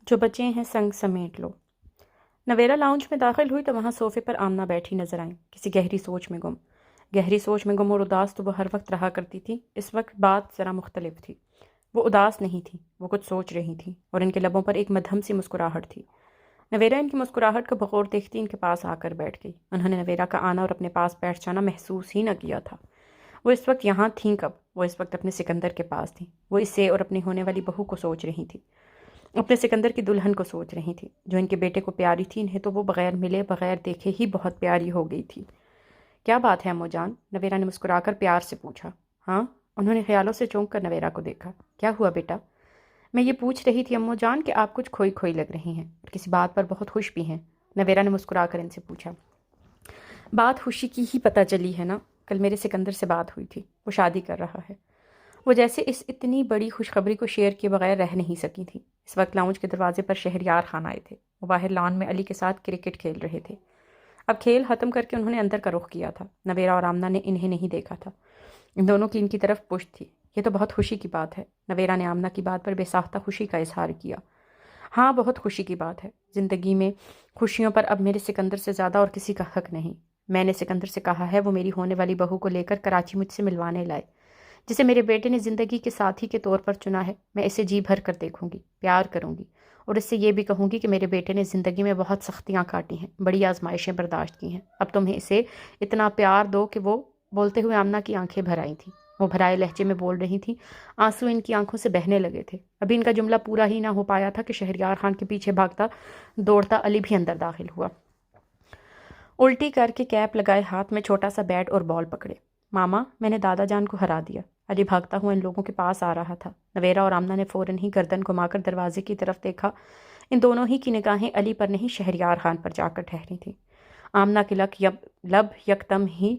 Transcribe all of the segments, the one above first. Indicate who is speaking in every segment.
Speaker 1: جو بچے ہیں سنگ سمیٹ لو۔ نویرا لاؤنج میں داخل ہوئی تو وہاں صوفے پر آمنہ بیٹھی نظر آئیں، کسی گہری سوچ میں گم اور اداس تو وہ ہر وقت رہا کرتی تھی۔ اس وقت بات ذرا مختلف تھی۔ وہ اداس نہیں تھی، وہ کچھ سوچ رہی تھی اور ان کے لبوں پر ایک مدھم سی مسکراہٹ تھی۔ نویرا ان کی مسکراہٹ کو بغور دیکھتی ان کے پاس آ کر بیٹھ گئی۔ انہوں نے نویرا کا آنا اور اپنے پاس بیٹھ جانا محسوس ہی نہ کیا تھا۔ وہ اس وقت یہاں تھیں کب؟ وہ اس وقت اپنے سکندر کے پاس تھیں۔ وہ اس سے اور اپنی ہونے والی بہو کو سوچ رہی تھی، اپنے سکندر کی دلہن کو سوچ رہی تھی جو ان کے بیٹے کو پیاری تھی۔ انہیں تو وہ بغیر ملے بغیر دیکھے ہی بہت پیاری ہو گئی تھی۔ کیا بات ہے امو جان؟ نویرا نے مسکرا کر پیار سے پوچھا۔ ہاں؟ انہوں نے خیالوں سے چونک کر نویرا کو دیکھا۔ کیا ہوا بیٹا؟ میں یہ پوچھ رہی تھی امو جان کہ آپ کچھ کھوئی کھوئی لگ رہی ہیں اور کسی بات پر بہت خوش بھی ہیں۔ نویرا نے مسکرا کر ان سے پوچھا۔ بات خوشی کی ہی پتہ چلی ہے نا؟ کل میرے سکندر سے بات ہوئی تھی، وہ شادی کر رہا ہے۔ وہ جیسے اس اتنی بڑی خوشخبری کو شیئر کیے بغیر رہ نہیں سکی تھی۔ اس وقت لاؤنج کے دروازے پر شہریار خان آئے تھے۔ وہ باہر لان میں علی کے ساتھ کرکٹ کھیل رہے تھے۔ اب کھیل ختم کر کے انہوں نے اندر کا رخ کیا تھا۔ نویرا اور آمنہ نے انہیں نہیں دیکھا تھا۔ ان دونوں کی ان کی طرف پشت تھی۔ یہ تو بہت خوشی کی بات ہے۔ نویرا نے آمنہ کی بات پر بے ساختہ خوشی کا اظہار کیا۔ ہاں، بہت خوشی کی بات ہے۔ زندگی میں خوشیوں پر اب میرے سکندر سے زیادہ اور کسی کا حق نہیں۔ میں نے سکندر سے کہا ہے وہ میری ہونے والی بہو کو لے کر کراچی مجھ سے ملوانے لائے، جسے میرے بیٹے نے زندگی کے ساتھی کے طور پر چنا ہے۔ میں اسے جی بھر کر دیکھوں گی، پیار کروں گی اور اس سے یہ بھی کہوں گی کہ میرے بیٹے نے زندگی میں بہت سختیاں کاٹی ہیں، بڑی آزمائشیں برداشت کی ہیں۔ اب تمہیں اسے اتنا پیار دو کہ وہ… بولتے ہوئے آمنہ کی آنکھیں بھر آئی تھیں۔ وہ بھرائے لہجے میں بول رہی تھی، آنسو ان کی آنکھوں سے بہنے لگے تھے۔ ابھی ان کا جملہ پورا ہی نہ ہو پایا تھا کہ شہریار خان کے پیچھے بھاگتا دوڑتا علی بھی اندر داخل ہوا۔ الٹی کر کے کیپ لگائے ہاتھ میں چھوٹا سا بیٹ اور بال پکڑے۔ ماما، میں نے دادا جان کو ہرا دیا۔ علی بھاگتا ہوا ان لوگوں کے پاس آ رہا تھا۔ نویرا اور آمنہ نے فوراً ہی گردن گھما کر دروازے کی طرف دیکھا۔ ان دونوں ہی کی نگاہیں علی پر نہیں شہریار خان پر جا کر ٹھہری تھیں۔ آمنہ کے لب یکدم ہی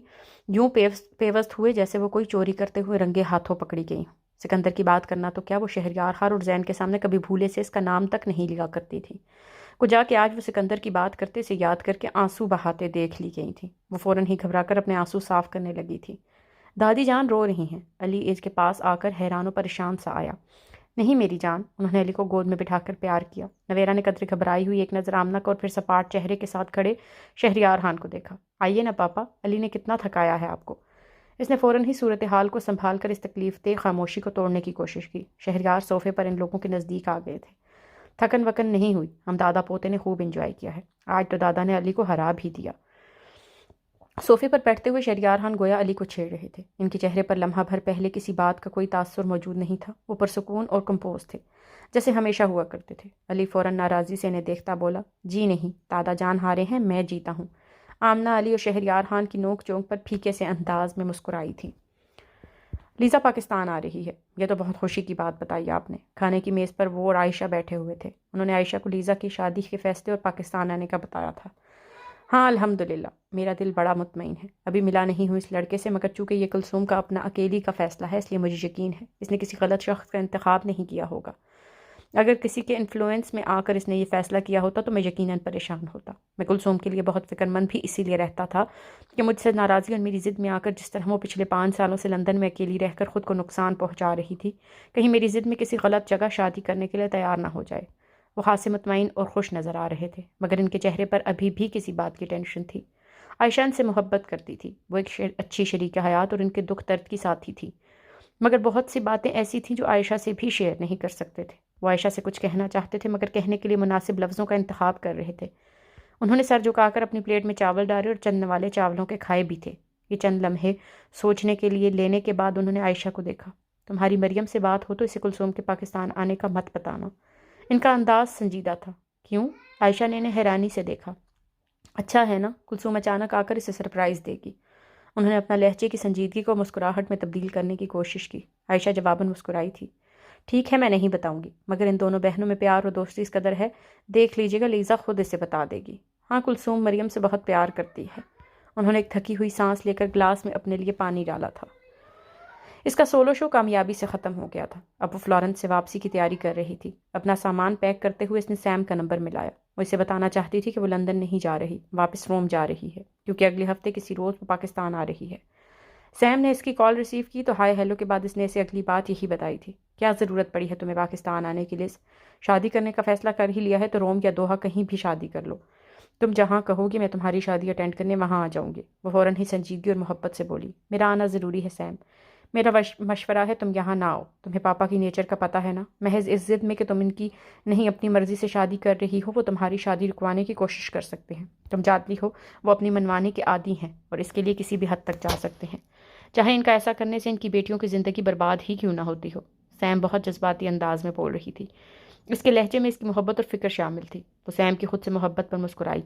Speaker 1: یوں پیوست ہوئے جیسے وہ کوئی چوری کرتے ہوئے رنگے ہاتھوں پکڑی گئی۔ سکندر کی بات کرنا تو کیا، وہ شہریار خان اور زین کے سامنے کبھی بھولے سے اس کا نام تک نہیں لیا کرتی تھی۔ کجا کہ آج وہ سکندر کی بات کرتے سے یاد کر کے آنسو بہاتے دیکھ لی گئی تھیں۔ وہ فوراً ہی گھبرا کر اپنے آنسو صاف کرنے لگی تھی۔ دادی جان رو رہی ہیں۔ علی اس کے پاس آ کر حیران و پریشان سا آیا۔ نہیں میری جان، انہوں نے علی کو گود میں بٹھا کر پیار کیا۔ نویرا نے قدرے گھبرائی ہوئی ایک نظر آمنہ کو اور پھر سپاٹ چہرے کے ساتھ کھڑے شہریار خان کو دیکھا۔ آئیے نا پاپا، علی نے کتنا تھکایا ہے آپ کو؟ اس نے فوراً ہی صورتحال کو سنبھال کر اس تکلیف دہ خاموشی کو توڑنے کی کوشش کی۔ شہریار صوفے پر ان لوگوں کے نزدیک آ گئے تھے۔ تھکن وکن نہیں ہوئی، ہم دادا پوتے نے خوب انجوائے کیا ہے۔ آج تو دادا نے علی کو ہرا بھی دیا۔ صوفے پر بیٹھتے ہوئے شہریار خان گویا علی کو چھیڑ رہے تھے۔ ان کے چہرے پر لمحہ بھر پہلے کسی بات کا کوئی تاثر موجود نہیں تھا۔ وہ پرسکون اور کمپوز تھے، جیسے ہمیشہ ہوا کرتے تھے۔ علی فوراً ناراضی سے انہیں دیکھتا بولا، جی نہیں، دادا جان ہارے ہیں، میں جیتا ہوں۔ آمنہ علی اور شہریار خان کی نوک چونک پر پھیکے سے انداز میں مسکرائی تھی۔ لیزا پاکستان آ رہی ہے، یہ تو بہت خوشی کی بات بتائی آپ نے۔ کھانے کی میز پر وہ اور عائشہ بیٹھے ہوئے تھے۔ انہوں نے عائشہ کو لیزا کی شادی کے فیصلے اور پاکستان آنے کا بتایا تھا۔ ہاں الحمدللہ، میرا دل بڑا مطمئن ہے۔ ابھی ملا نہیں ہوں اس لڑکے سے، مگر چونکہ یہ کلثوم کا اپنا اکیلی کا فیصلہ ہے، اس لیے مجھے یقین ہے اس نے کسی غلط شخص کا انتخاب نہیں کیا ہوگا۔ اگر کسی کے انفلوئنس میں آ کر اس نے یہ فیصلہ کیا ہوتا تو میں یقیناً پریشان ہوتا۔ میں کلثوم کے لیے بہت فکر مند بھی اسی لیے رہتا تھا کہ مجھ سے ناراضی اور میری ضد میں آ کر جس طرح وہ پچھلے 5 سالوں سے لندن میں اکیلی رہ کر خود کو نقصان پہنچا رہی تھی، کہیں میری ضد میں کسی غلط جگہ شادی کرنے کے لیے تیار نہ ہو جائے۔ وہ خاصے مطمئن اور خوش نظر آ رہے تھے، مگر ان کے چہرے پر ابھی بھی کسی بات کی ٹینشن تھی۔ عائشہ ان سے محبت کرتی تھی، وہ ایک اچھی شریک حیات اور ان کے دکھ درد کی ساتھی تھی، مگر بہت سی باتیں ایسی تھیں جو عائشہ سے بھی شیئر نہیں کر سکتے تھے۔ وہ عائشہ سے کچھ کہنا چاہتے تھے مگر کہنے کے لیے مناسب لفظوں کا انتخاب کر رہے تھے۔ انہوں نے سر جھکا کر اپنی پلیٹ میں چاول ڈالے اور چند نوالے چاولوں کے کھائے بھی تھے۔ یہ چند لمحے سوچنے کے لیے لینے کے بعد انہوں نے عائشہ کو دیکھا۔ تمہاری مریم سے بات ہو تو اسے کلثوم کے پاکستان آنے کا مت بتانا۔ ان کا انداز سنجیدہ تھا۔ کیوں؟ عائشہ نے انہیں حیرانی سے دیکھا۔ اچھا ہے نا، کلثوم اچانک آ کر اسے سرپرائز دے گی۔ انہوں نے اپنا لہجے کی سنجیدگی کو مسکراہٹ میں تبدیل کرنے کی کوشش کی۔ عائشہ جواباً مسکرائی تھی۔ ٹھیک ہے، میں نہیں بتاؤں گی، مگر ان دونوں بہنوں میں پیار اور دوستی اس قدر ہے، دیکھ لیجیے گا لیزا خود اسے بتا دے گی۔ ہاں، کلثوم مریم سے بہت پیار کرتی ہے۔ انہوں نے ایک تھکی ہوئی سانس لے کر گلاس میں اپنے لیے پانی ڈالا تھا۔ اس کا سولو شو کامیابی سے ختم ہو گیا تھا۔ اب وہ فلورنس سے واپسی کی تیاری کر رہی تھی۔ اپنا سامان پیک کرتے ہوئے اس نے سیم کا نمبر ملایا۔ وہ اسے بتانا چاہتی تھی کہ وہ لندن نہیں جا رہی، واپس روم جا رہی ہے، کیونکہ اگلے ہفتے کسی روز وہ پاکستان آ رہی ہے۔ سیم نے اس کی کال ریسیو کی تو ہائے ہیلو کے بعد اس نے اسے اگلی بات یہی بتائی تھی، کیا ضرورت پڑی ہے تمہیں پاکستان آنے کے لیے؟ شادی کرنے کا فیصلہ کر ہی لیا ہے تو روم یا دوحہ کہیں بھی شادی کر لو، تم جہاں کہو گی میں تمہاری شادی اٹینڈ کرنے وہاں آ جاؤں گی۔ وہ فوراً ہی سنجیدگی اور محبت سے بولی، میرا آنا ضروری ہے سیم، میرا مشورہ ہے تم یہاں نہ آؤ، تمہیں پاپا کی نیچر کا پتہ ہے نا، محض اس ضد میں کہ تم ان کی نہیں اپنی مرضی سے شادی کر رہی ہو وہ تمہاری شادی رکوانے کی کوشش کر سکتے ہیں، تم جانتی ہو وہ اپنی منوانے کے عادی ہیں اور اس کے لیے کسی بھی حد تک جا سکتے ہیں، چاہے ان کا ایسا کرنے سے ان کی بیٹیوں کی زندگی برباد ہی کیوں نہ ہوتی ہو۔ سیم بہت جذباتی انداز میں بول رہی تھی، اس کے لہجے میں اس کی محبت اور فکر شامل تھی۔ وہ سیم کی خود سے محبت پر مسکرائی،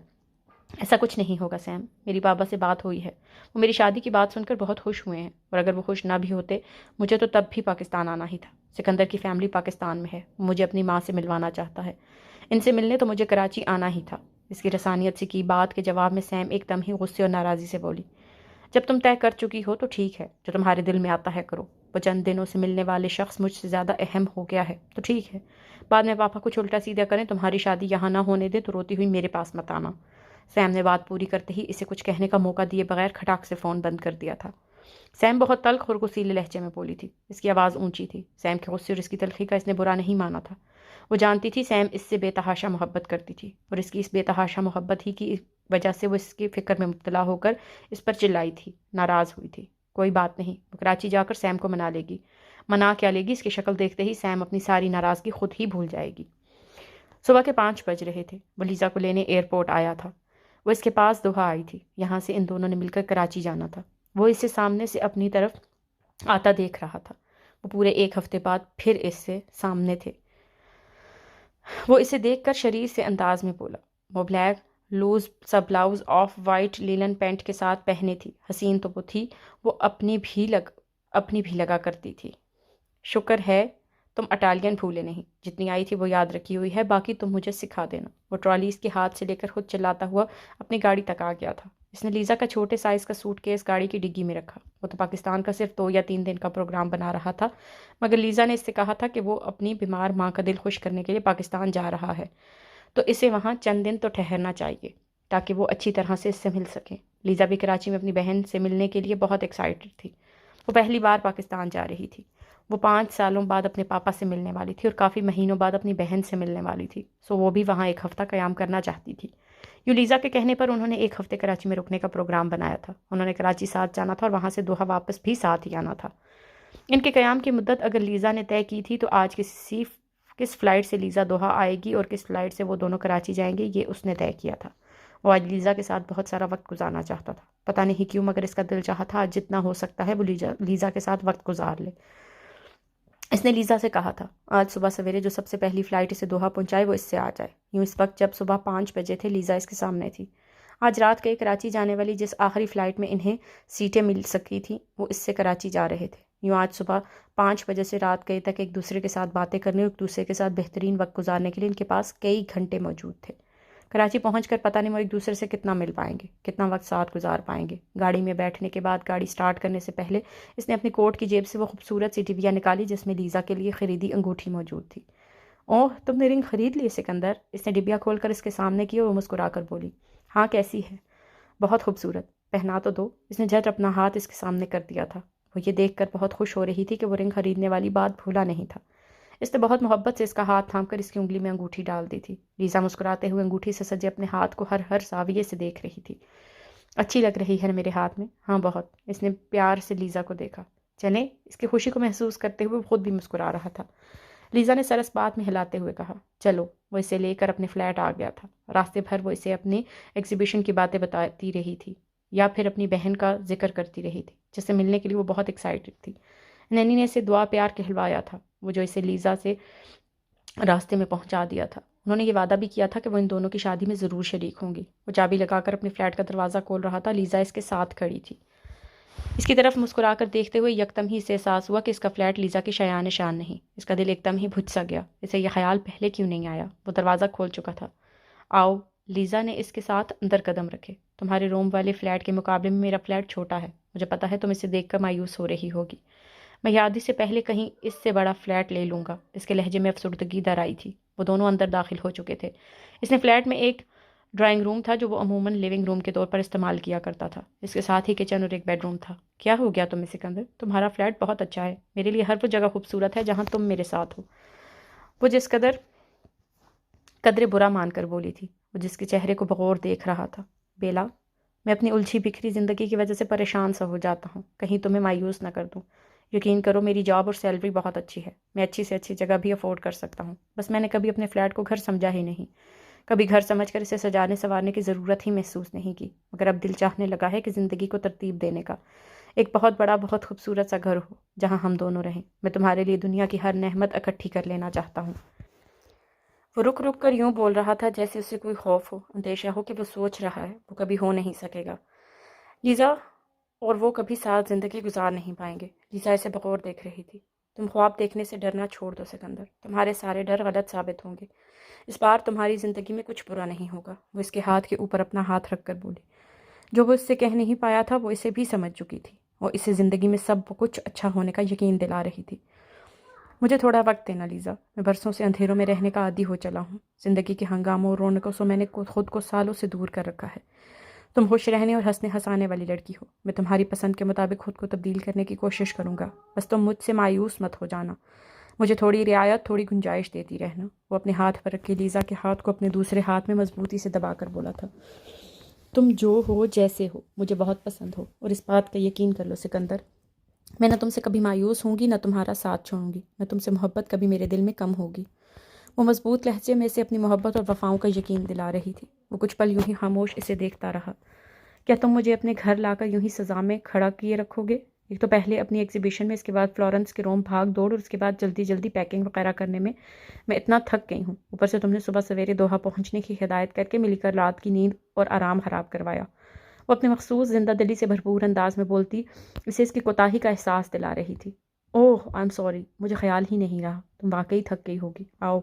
Speaker 1: ایسا کچھ نہیں ہوگا سیم، میری بابا سے بات ہوئی ہے، وہ میری شادی کی بات سن کر بہت خوش ہوئے ہیں، اور اگر وہ خوش نہ بھی ہوتے مجھے تو تب بھی پاکستان آنا ہی تھا۔ سکندر کی فیملی پاکستان میں ہے، وہ مجھے اپنی ماں سے ملوانا چاہتا ہے، ان سے ملنے تو مجھے کراچی آنا ہی تھا۔ اس کی رسانیت سے کی بات کے جواب میں سیم ایک دم ہی غصے اور ناراضی سے بولی، جب تم طے کر چکی ہو تو ٹھیک ہے، جو تمہارے دل میں آتا ہے کرو، وہ چند دنوں سے ملنے والے شخص مجھ سے زیادہ اہم ہو گیا ہے تو ٹھیک ہے، بعد میں پاپا کچھ الٹا سیدھا کریں تمہاری شادی یہاں نہ ہونے دے تو روتی ہوئی میرے پاس مت آنا۔ سیم نے بات پوری کرتے ہی اسے کچھ کہنے کا موقع دیے بغیر کھٹاک سے فون بند کر دیا تھا۔ سیم بہت تلخ اور غصیلے لہجے میں بولی تھی، اس کی آواز اونچی تھی۔ سیم کے غصے اور اس کی تلخی کا اس نے برا نہیں مانا تھا، وہ جانتی تھی سیم اس سے بے تحاشا محبت کرتی تھی، اور اس کی اس بے تحاشا محبت ہی کی وجہ سے وہ اس کی فکر میں مبتلا ہو کر اس پر چلائی تھی، ناراض ہوئی تھی۔ کوئی بات نہیں، وہ کراچی جا کر سیم کو منا لے گی، منا کیا لے گی، اس کی شکل دیکھتے ہی سیم اپنی ساری ناراضگی خود ہی بھول جائے گی۔ صبح کے 5 بج رہے تھے، وہ لیزا کو لینے ایئرپورٹ آیا تھا، وہ اس کے پاس دوحہ آئی تھی، یہاں سے ان دونوں نے مل کر کراچی جانا تھا۔ وہ اسے سامنے سے اپنی طرف آتا دیکھ رہا تھا، وہ پورے 1 ہفتے بعد پھر اس سے سامنے تھے۔ وہ اسے دیکھ کر شریر سے انداز میں بولا، وہ بلیک لوز سا blouse off white linen pant کے ساتھ پہنے تھی، حسین تو وہ تھی، وہ اپنی بھی لگا کرتی تھی۔ شکر ہے تم اٹالین بھولے نہیں، جتنی آئی تھی وہ یاد رکھی ہوئی ہے، باقی تم مجھے سکھا دینا۔ وہ ٹرالی اس کے ہاتھ سے لے کر خود چلاتا ہوا اپنی گاڑی تک آ گیا تھا۔ اس نے لیزا کا چھوٹے سائز کا سوٹ کیس گاڑی کی ڈگی میں رکھا۔ وہ تو پاکستان کا صرف 2 یا 3 دن کا پروگرام بنا رہا تھا، مگر لیزا نے اس سے کہا تھا کہ وہ اپنی بیمار ماں کا دل خوش کرنے کے لیے پاکستان جا رہا ہے، تو اسے وہاں چند دن تو ٹھہرنا چاہیے تاکہ وہ اچھی طرح سے اس سے مل سکے۔ لیزا بھی کراچی میں اپنی بہن سے ملنے کے لیے بہت ایکسائٹڈ تھی، وہ پہلی بار پاکستان جا رہی تھی، وہ 5 سالوں بعد اپنے پاپا سے ملنے والی تھی اور کافی مہینوں بعد اپنی بہن سے ملنے والی تھی، سو وہ بھی وہاں 1 ہفتہ قیام کرنا چاہتی تھی۔ یوں لیزا کے کہنے پر انہوں نے 1 ہفتے کراچی میں رکنے کا پروگرام بنایا تھا۔ انہوں نے کراچی ساتھ جانا تھا اور وہاں سے دوحہ واپس بھی ساتھ ہی آنا تھا۔ ان کے قیام کی مدت اگر لیزا نے طے کی تھی تو آج کس فلائٹ سے لیزا دوحہ آئے گی اور کس فلائٹ سے وہ دونوں کراچی جائیں گے، یہ اس نے طے کیا تھا۔ وہ آج لیزا کے ساتھ بہت سارا وقت گزارنا چاہتا تھا، پتہ نہیں کیوں، مگر اس کا دل چاہا تھا آج جتنا ہو سکتا ہے وہ لیزا کے ساتھ وقت گزار لے۔ اس نے لیزا سے کہا تھا آج صبح سویرے جو سب سے پہلی فلائٹ اسے دوحہ پہنچائے وہ اس سے آ جائے۔ یوں اس وقت جب صبح 5 بجے تھے لیزا اس کے سامنے تھی۔ آج رات کے کراچی جانے والی جس آخری فلائٹ میں انہیں سیٹیں مل سکی تھیں وہ اس سے کراچی جا رہے تھے۔ یوں آج صبح 5 بجے سے رات گئے تک ایک دوسرے کے ساتھ باتیں کرنے اور ایک دوسرے کے ساتھ بہترین وقت گزارنے کے لیے ان کے پاس کئی گھنٹے موجود تھے۔ کراچی پہنچ کر پتہ نہیں وہ ایک دوسرے سے کتنا مل پائیں گے، کتنا وقت ساتھ گزار پائیں گے۔ گاڑی میں بیٹھنے کے بعد گاڑی سٹارٹ کرنے سے پہلے اس نے اپنی کوٹ کی جیب سے وہ خوبصورت سی ڈبیا نکالی جس میں لیزا کے لیے خریدی انگوٹھی موجود تھی۔ اوہ تم نے رنگ خرید لی سکندر؟ اس نے ڈبیا کھول کر اس کے سامنے کی اور وہ مسکرا کر بولی، ہاں کیسی ہے؟ بہت خوبصورت، پہنا تو دو۔ اس نے جھٹ اپنا ہاتھ اس کے سامنے کر دیا تھا، وہ یہ دیکھ کر بہت خوش ہو رہی تھی کہ وہ رنگ خریدنے والی بات بھولا نہیں تھا۔ اس نے بہت محبت سے اس کا ہاتھ تھام کر اس کی انگلی میں انگوٹھی ڈال دی تھی۔ لیزا مسکراتے ہوئے انگوٹھی سے سجے اپنے ہاتھ کو ہر زاویے سے دیکھ رہی تھی۔ اچھی لگ رہی ہے نا میرے ہاتھ میں؟ ہاں بہت۔ اس نے پیار سے لیزا کو دیکھا۔ چلیں؟ اس کی خوشی کو محسوس کرتے ہوئے خود بھی مسکرا رہا تھا۔ لیزا نے سر اس بات میں ہلاتے ہوئے کہا، چلو۔ وہ اسے لے کر اپنے فلیٹ آ گیا تھا۔ راستے بھر وہ اسے اپنی ایگزیبیشن کی باتیں بتاتی رہی تھی یا پھر اپنی بہن کا ذکر کرتی رہی تھی جس سے ملنے کے لیے وہ بہت ایکسائٹڈ تھی۔ نینی نے اسے دعا پیار کہلوایا تھا، وہ جو اسے لیزا سے راستے میں پہنچا دیا تھا۔ انہوں نے یہ وعدہ بھی کیا تھا کہ وہ ان دونوں کی شادی میں ضرور شریک ہوں گی۔ وہ چابی لگا کر اپنے فلیٹ کا دروازہ کھول رہا تھا، لیزا اس کے ساتھ کھڑی تھی۔ اس کی طرف مسکرا کر دیکھتے ہوئے یکدم ہی اسے احساس ہوا کہ اس کا فلیٹ لیزا کی شایان شان نہیں۔ اس کا دل ایک دم ہی بھج سا گیا، اسے یہ خیال پہلے کیوں نہیں آیا؟ وہ دروازہ کھول چکا تھا۔ آؤ، لیزا نے اس کے ساتھ اندر قدم رکھے۔ تمہارے روم والے فلیٹ کے مقابلے میں میرا فلیٹ چھوٹا ہے، مجھے پتا ہے تم اسے دیکھ کر مایوس ہو رہی ہوگی، میں شادی سے پہلے کہیں اس سے بڑا فلیٹ لے لوں گا۔ اس کے لہجے میں افسردگی در آئی تھی۔ وہ دونوں اندر داخل ہو چکے تھے۔ اس نے فلیٹ میں ایک ڈرائنگ روم تھا جو وہ عموماً لیونگ روم کے طور پر استعمال کیا کرتا تھا۔ اس کے ساتھ ہی کچن اور ایک بیڈ روم تھا۔ کیا ہو گیا تمہیں سکندر؟ تمہارا فلیٹ بہت اچھا ہے، میرے لیے ہر وہ جگہ خوبصورت ہے جہاں تم میرے ساتھ ہو۔ وہ جس قدرے برا مان کر بولی تھی، وہ جس کے چہرے کو بغور دیکھ رہا تھا۔ بیلا، میں اپنی الجھی بکھری زندگی کی وجہ سے پریشان سا ہو جاتا ہوں، کہیں تمہیں مایوس نہ کر دوں۔ یقین کرو میری جاب اور سیلری بہت اچھی ہے، میں اچھی سے اچھی جگہ بھی افورڈ کر سکتا ہوں، بس میں نے کبھی اپنے فلیٹ کو گھر سمجھا ہی نہیں، کبھی گھر سمجھ کر اسے سجانے سنوارنے کی ضرورت ہی محسوس نہیں کی، مگر اب دل چاہنے لگا ہے کہ زندگی کو ترتیب دینے کا، ایک بہت بڑا بہت خوبصورت سا گھر ہو جہاں ہم دونوں رہیں۔ میں تمہارے لیے دنیا کی ہر نعمت اکٹھی کر لینا چاہتا ہوں۔ وہ رک رک کر یوں بول رہا تھا جیسے اسے کوئی خوف ہو، اندیشہ ہو کہ وہ سوچ رہا ہے وہ کبھی ہو نہیں سکے گا۔ لیزا اور وہ کبھی ساتھ زندگی گزار نہیں پائیں گے۔ لیزا اسے بغور دیکھ رہی تھی۔ تم خواب دیکھنے سے ڈرنا چھوڑ دو سکندر، تمہارے سارے ڈر غلط ثابت ہوں گے، اس بار تمہاری زندگی میں کچھ برا نہیں ہوگا۔ وہ اس کے ہاتھ کے اوپر اپنا ہاتھ رکھ کر بولی۔ جو وہ اس سے کہہ نہیں پایا تھا وہ اسے بھی سمجھ چکی تھی، وہ اسے زندگی میں سب کچھ اچھا ہونے کا یقین دلا رہی تھی۔ مجھے تھوڑا وقت دینا لیزا، میں برسوں سے اندھیروں میں رہنے کا عادی ہو چلا ہوں، زندگی کے ہنگاموں اور رونقوں سے میں نے خود کو سالوں سے دور کر رکھا ہے۔ تم خوش رہنے اور ہنسنے ہنسانے والی لڑکی ہو، میں تمہاری پسند کے مطابق خود کو تبدیل کرنے کی کوشش کروں گا، بس تم مجھ سے مایوس مت ہو جانا، مجھے تھوڑی رعایت، تھوڑی گنجائش دیتی رہنا۔ وہ اپنے ہاتھ پر رکھ کے لیزا کے ہاتھ کو اپنے دوسرے ہاتھ میں مضبوطی سے دبا کر بولا تھا، تم جو ہو جیسے ہو مجھے بہت پسند ہو، اور اس بات کا یقین کر لو سکندر، میں نہ تم سے کبھی مایوس ہوں گی نہ تمہارا ساتھ چھوڑوں گی، نہ تم سے محبت کبھی میرے دل میں کم ہوگی۔ وہ مضبوط لہجے میں اسے اپنی محبت اور وفاؤں کا یقین دلا رہی تھی۔ وہ کچھ پل یوں ہی خاموش اسے دیکھتا رہا۔ کیا تم مجھے اپنے گھر لا کر یوں ہی سزا میں کھڑا کیے رکھو گے؟ ایک تو پہلے اپنی ایگزیبیشن میں، اس کے بعد فلورنس کے روم بھاگ دوڑ، اور اس کے بعد جلدی جلدی پیکنگ وغیرہ کرنے میں اتنا تھک گئی ہوں، اوپر سے تم نے صبح سویرے دوحہ پہنچنے کی ہدایت کر کے ملی کر رات کی نیند اور آرام خراب کروایا۔ وہ اپنے مخصوص زندہ دلی سے بھرپور انداز میں بولتی اسے اس کی کوتاہی کا احساس دلا رہی تھی۔ اوہ آئی ایم سوری، مجھے خیال ہی نہیں رہا، تم واقعی تھک گئی ہوگی، آؤ۔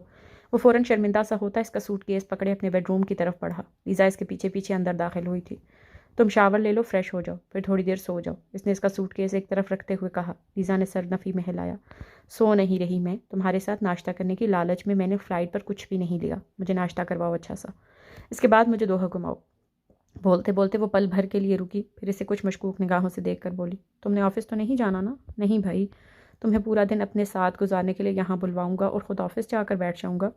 Speaker 1: وہ فوراً شرمندہ سا ہوتا اس کا سوٹ کیس پکڑے اپنے بیڈ روم کی طرف بڑھا۔ لیزا اس کے پیچھے پیچھے اندر داخل ہوئی تھی۔ تم شاور لے لو، فریش ہو جاؤ، پھر تھوڑی دیر سو جاؤ، اس نے اس کا سوٹ کیس ایک طرف رکھتے ہوئے کہا۔ لیزا نے سر نفی میں ہلایا۔ سو نہیں رہی میں، تمہارے ساتھ ناشتہ کرنے کی لالچ میں نے فلائٹ پر کچھ بھی نہیں لیا، مجھے ناشتہ کرواؤ اچھا سا، اس کے بعد مجھے دوحہ گھماؤ۔ بولتے بولتے وہ پل بھر کے لیے رکی، پھر اسے کچھ مشکوک نگاہوں سے دیکھ کر بولی، تم نے آفس تو نہیں جانا نا؟ نہیں بھائی، تمہیں پورا دن اپنے ساتھ گزارنے کے لیے یہاں بلواؤں گا اور خود آفس جا کر بیٹھ جاؤں گا؟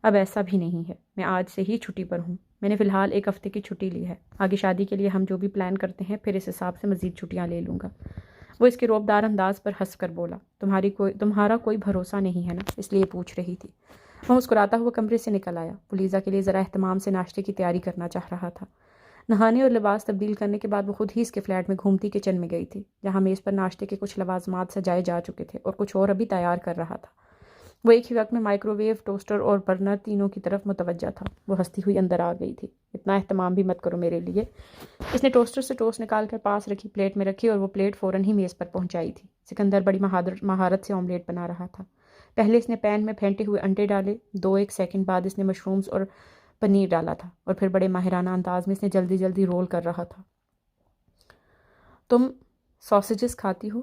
Speaker 1: اب ایسا بھی نہیں ہے، میں آج سے ہی چھٹی پر ہوں، میں نے فی الحال 1 ہفتے کی چھٹی لی ہے، آگے شادی کے لیے ہم جو بھی پلان کرتے ہیں پھر اس حساب سے مزید چھٹیاں لے لوں گا۔ وہ اس کے روبدار انداز پر ہنس کر بولا، تمہارا کوئی بھروسہ نہیں ہے نا، اس لیے پوچھ رہی تھی۔ وہ مسکراتا ہوا کمرے سے نکل آیا۔ وہ لیزا کے لیے ذرا اہتمام سے ناشتے کی تیاری کرنا چاہ رہا تھا۔ نہانے اور لباس تبدیل کرنے کے بعد وہ خود ہی اس کے فلیٹ میں گھومتی کچن میں گئی تھی، جہاں میز پر ناشتے کے کچھ لوازمات سجائے جا چکے تھے اور کچھ اور ابھی تیار کر رہا تھا۔ وہ ایک ہی وقت میں مائکرو ویو، ٹوسٹر اور برنر تینوں کی طرف متوجہ تھا۔ وہ ہنستی ہوئی اندر آ گئی تھی۔ اتنا اہتمام بھی مت کرو میرے لیے۔ اس نے ٹوسٹر سے ٹوسٹ نکال کر پاس رکھی پلیٹ میں رکھی اور وہ پلیٹ فوراً ہی میز پر پہنچائی تھی۔ سکندر بڑی مہارت سے آملیٹ بنا رہا تھا۔ پہلے اس نے پین میں پھینٹے ہوئے انڈے ڈالے، 2-1 سیکنڈ بعد اس نے مشرومز اور پنیر ڈالا تھا، اور پھر بڑے ماہرانہ انداز میں اس نے جلدی جلدی رول کر رہا تھا۔ تم ساسیجز کھاتی ہو؟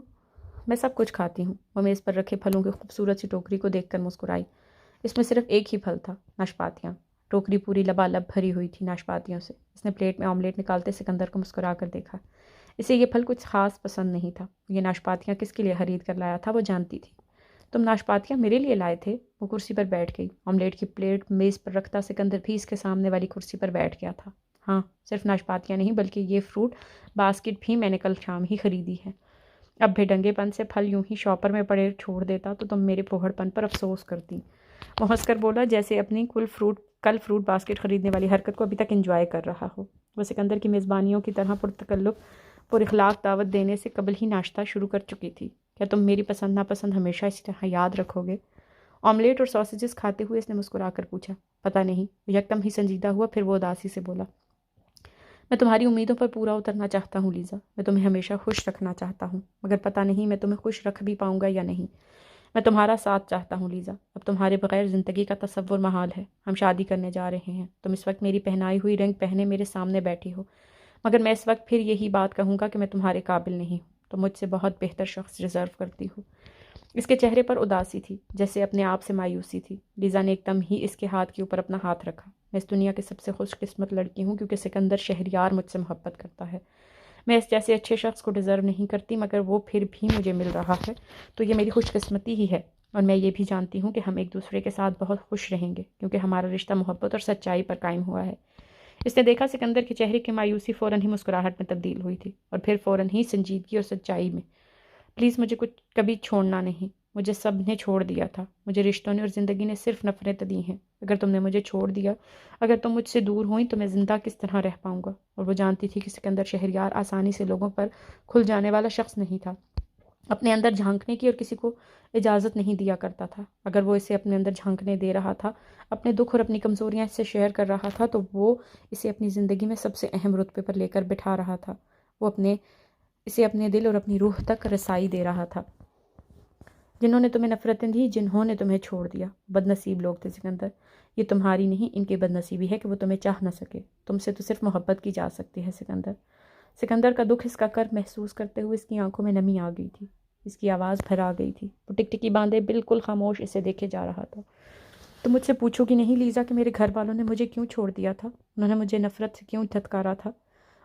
Speaker 1: میں سب کچھ کھاتی ہوں۔ وہ میز پر رکھے پھلوں کی خوبصورت سی ٹوکری کو دیکھ کر مسکرائی۔ اس میں صرف ایک ہی پھل تھا، ناشپاتیاں۔ ٹوکری پوری لبالب بھری ہوئی تھی ناشپاتیوں سے۔ اس نے پلیٹ میں آملیٹ نکالتے سکندر کو مسکرا کر دیکھا۔ اسے یہ پھل کچھ خاص پسند نہیں تھا۔ یہ ناشپاتیاں کس کے لیے خرید کر لایا تھا وہ جانتی تھی۔ تم ناشپاتیاں میرے لیے لائے تھے؟ وہ کرسی پر بیٹھ گئی۔ آملیٹ کی پلیٹ میز پر رکھتا سکندر بھی اس کے سامنے والی کرسی پر بیٹھ گیا تھا۔ ہاں، صرف ناشپاتیاں نہیں بلکہ یہ فروٹ باسکٹ بھی میں نے کل شام ہی خریدی ہے۔ اب بھیڈنگے پن سے پھل یوں ہی شاپر میں پڑے چھوڑ دیتا تو تم میرے پوہڑ پن پر افسوس کرتی۔ وہ ہنس کر بولا، جیسے اپنی کل فروٹ باسکٹ خریدنے والی حرکت کو ابھی تک انجوائے کر رہا ہو۔ وہ سکندر کی میزبانیوں کی طرح پرتکلف پر اخلاق دعوت دینے سے قبل ہی ناشتہ شروع کر چکی تھی۔ کیا تم میری پسند ناپسند ہمیشہ اسی طرح یاد رکھو گے؟ آملیٹ اور ساسیجز کھاتے ہوئے اس نے مسکرا کر پوچھا۔ پتہ نہیں۔ یکدم ہی سنجیدہ ہوا، پھر وہ اداسی سے بولا، میں تمہاری امیدوں پر پورا اترنا چاہتا ہوں لیزا، میں تمہیں ہمیشہ خوش رکھنا چاہتا ہوں، مگر پتہ نہیں میں تمہیں خوش رکھ بھی پاؤں گا یا نہیں۔ میں تمہارا ساتھ چاہتا ہوں لیزا، اب تمہارے بغیر زندگی کا تصور محال ہے۔ ہم شادی کرنے جا رہے ہیں، تم اس وقت میری پہنائی ہوئی رنگ پہنے میرے سامنے بیٹھی ہو، مگر میں اس وقت پھر یہی بات کہوں گا کہ میں تمہارے قابل نہیں ہوں، تم مجھ سے بہت بہتر شخص ڈیزرو کرتی ہو۔ اس کے چہرے پر اداسی تھی، جیسے اپنے آپ سے مایوسی تھی۔ لیزا نے ایک دم ہی اس کے ہاتھ کے اوپر اپنا ہاتھ رکھا۔ میں اس دنیا کی سب سے خوش قسمت لڑکی ہوں کیونکہ سکندر شہریار مجھ سے محبت کرتا ہے۔ میں اس جیسے اچھے شخص کو ڈیزرو نہیں کرتی، مگر وہ پھر بھی مجھے مل رہا ہے تو یہ میری خوش قسمتی ہی ہے، اور میں یہ بھی جانتی ہوں کہ ہم ایک دوسرے کے ساتھ بہت خوش رہیں گے کیونکہ ہمارا رشتہ محبت اور سچائی پر قائم ہوا ہے۔ اس نے دیکھا سکندر کے چہرے کی مایوسی فوراً ہی مسکراہٹ میں تبدیل ہوئی تھی، اور پھر فوراً ہی سنجیدگی اور سچائی میں۔ پلیز مجھے کچھ کبھی چھوڑنا نہیں۔ مجھے سب نے چھوڑ دیا تھا، مجھے رشتوں نے اور زندگی نے صرف نفرتیں دی ہیں۔ اگر تم نے مجھے چھوڑ دیا، اگر تم مجھ سے دور ہوئیں تو میں زندہ کس طرح رہ پاؤں گا؟ اور وہ جانتی تھی کہ سکندر شہریار آسانی سے لوگوں پر کھل جانے والا شخص نہیں تھا، اپنے اندر جھانکنے کی اور کسی کو اجازت نہیں دیا کرتا تھا۔ اگر وہ اسے اپنے اندر جھانکنے دے رہا تھا، اپنے دکھ اور اپنی کمزوریاں اس سے شیئر کر رہا تھا، تو وہ اسے اپنی زندگی میں سب سے اہم رتبے پر لے کر بٹھا رہا تھا۔ وہ اسے اپنے دل اور اپنی روح تک رسائی دے رہا تھا۔ جنہوں نے تمہیں نفرتیں دی، جنہوں نے تمہیں چھوڑ دیا، بد نصیب لوگ تھے سکندر۔ یہ تمہاری نہیں، ان کی بد نصیبی ہے کہ وہ تمہیں چاہ نہ سکے۔ تم سے تو صرف محبت کی جا سکتی ہے سکندر۔ سکندر کا دکھ، اس کا کرب محسوس کرتے ہوئے اس کی آنکھوں میں نمی آ گئی تھی، اس کی آواز بھر آ گئی تھی۔ وہ ٹکٹکی باندھے بالکل خاموش اسے دیکھے جا رہا تھا۔ تم مجھ سے پوچھو گی نہیں لیزا کہ میرے گھر والوں نے مجھے کیوں چھوڑ دیا تھا؟ انہوں نے مجھے نفرت سے کیوں دھتکارا تھا؟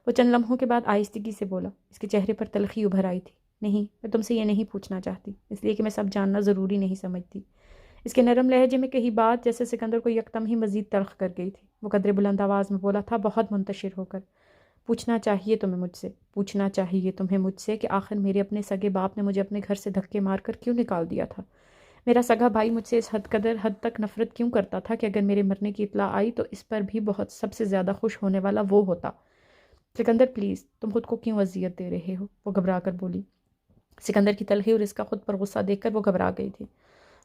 Speaker 1: وہ چند لمحوں کے بعد آہستگی سے بولا۔ اس کے چہرے پر تلخی ابھر آئی تھی۔ نہیں، میں تم سے یہ نہیں پوچھنا چاہتی، اس لیے کہ میں سب جاننا ضروری نہیں سمجھتی۔ اس کے نرم لہجے میں کہی بات جیسے سکندر کو یکدم ہی مزید تلخ کر گئی تھی۔ وہ قدرے بلند آواز میں بولا تھا، بہت منتشر ہو کر، پوچھنا چاہیے تمہیں مجھ سے، پوچھنا چاہیے تمہیں مجھ سے کہ آخر میرے اپنے سگے باپ نے مجھے اپنے گھر سے دھکے مار کر کیوں نکال دیا تھا؟ میرا سگا بھائی مجھ سے اس حد تک نفرت کیوں کرتا تھا کہ اگر میرے مرنے کی اطلاع آئی تو اس پر بھی بہت سب سے زیادہ خوش ہونے والا وہ ہوتا؟ سکندر پلیز، تم خود کو کیوں اذیت دے رہے ہو؟ وہ گھبرا کر بولی۔ سکندر کی تلخی اور اس کا خود پر غصہ دیکھ کر وہ گھبرا گئی تھی۔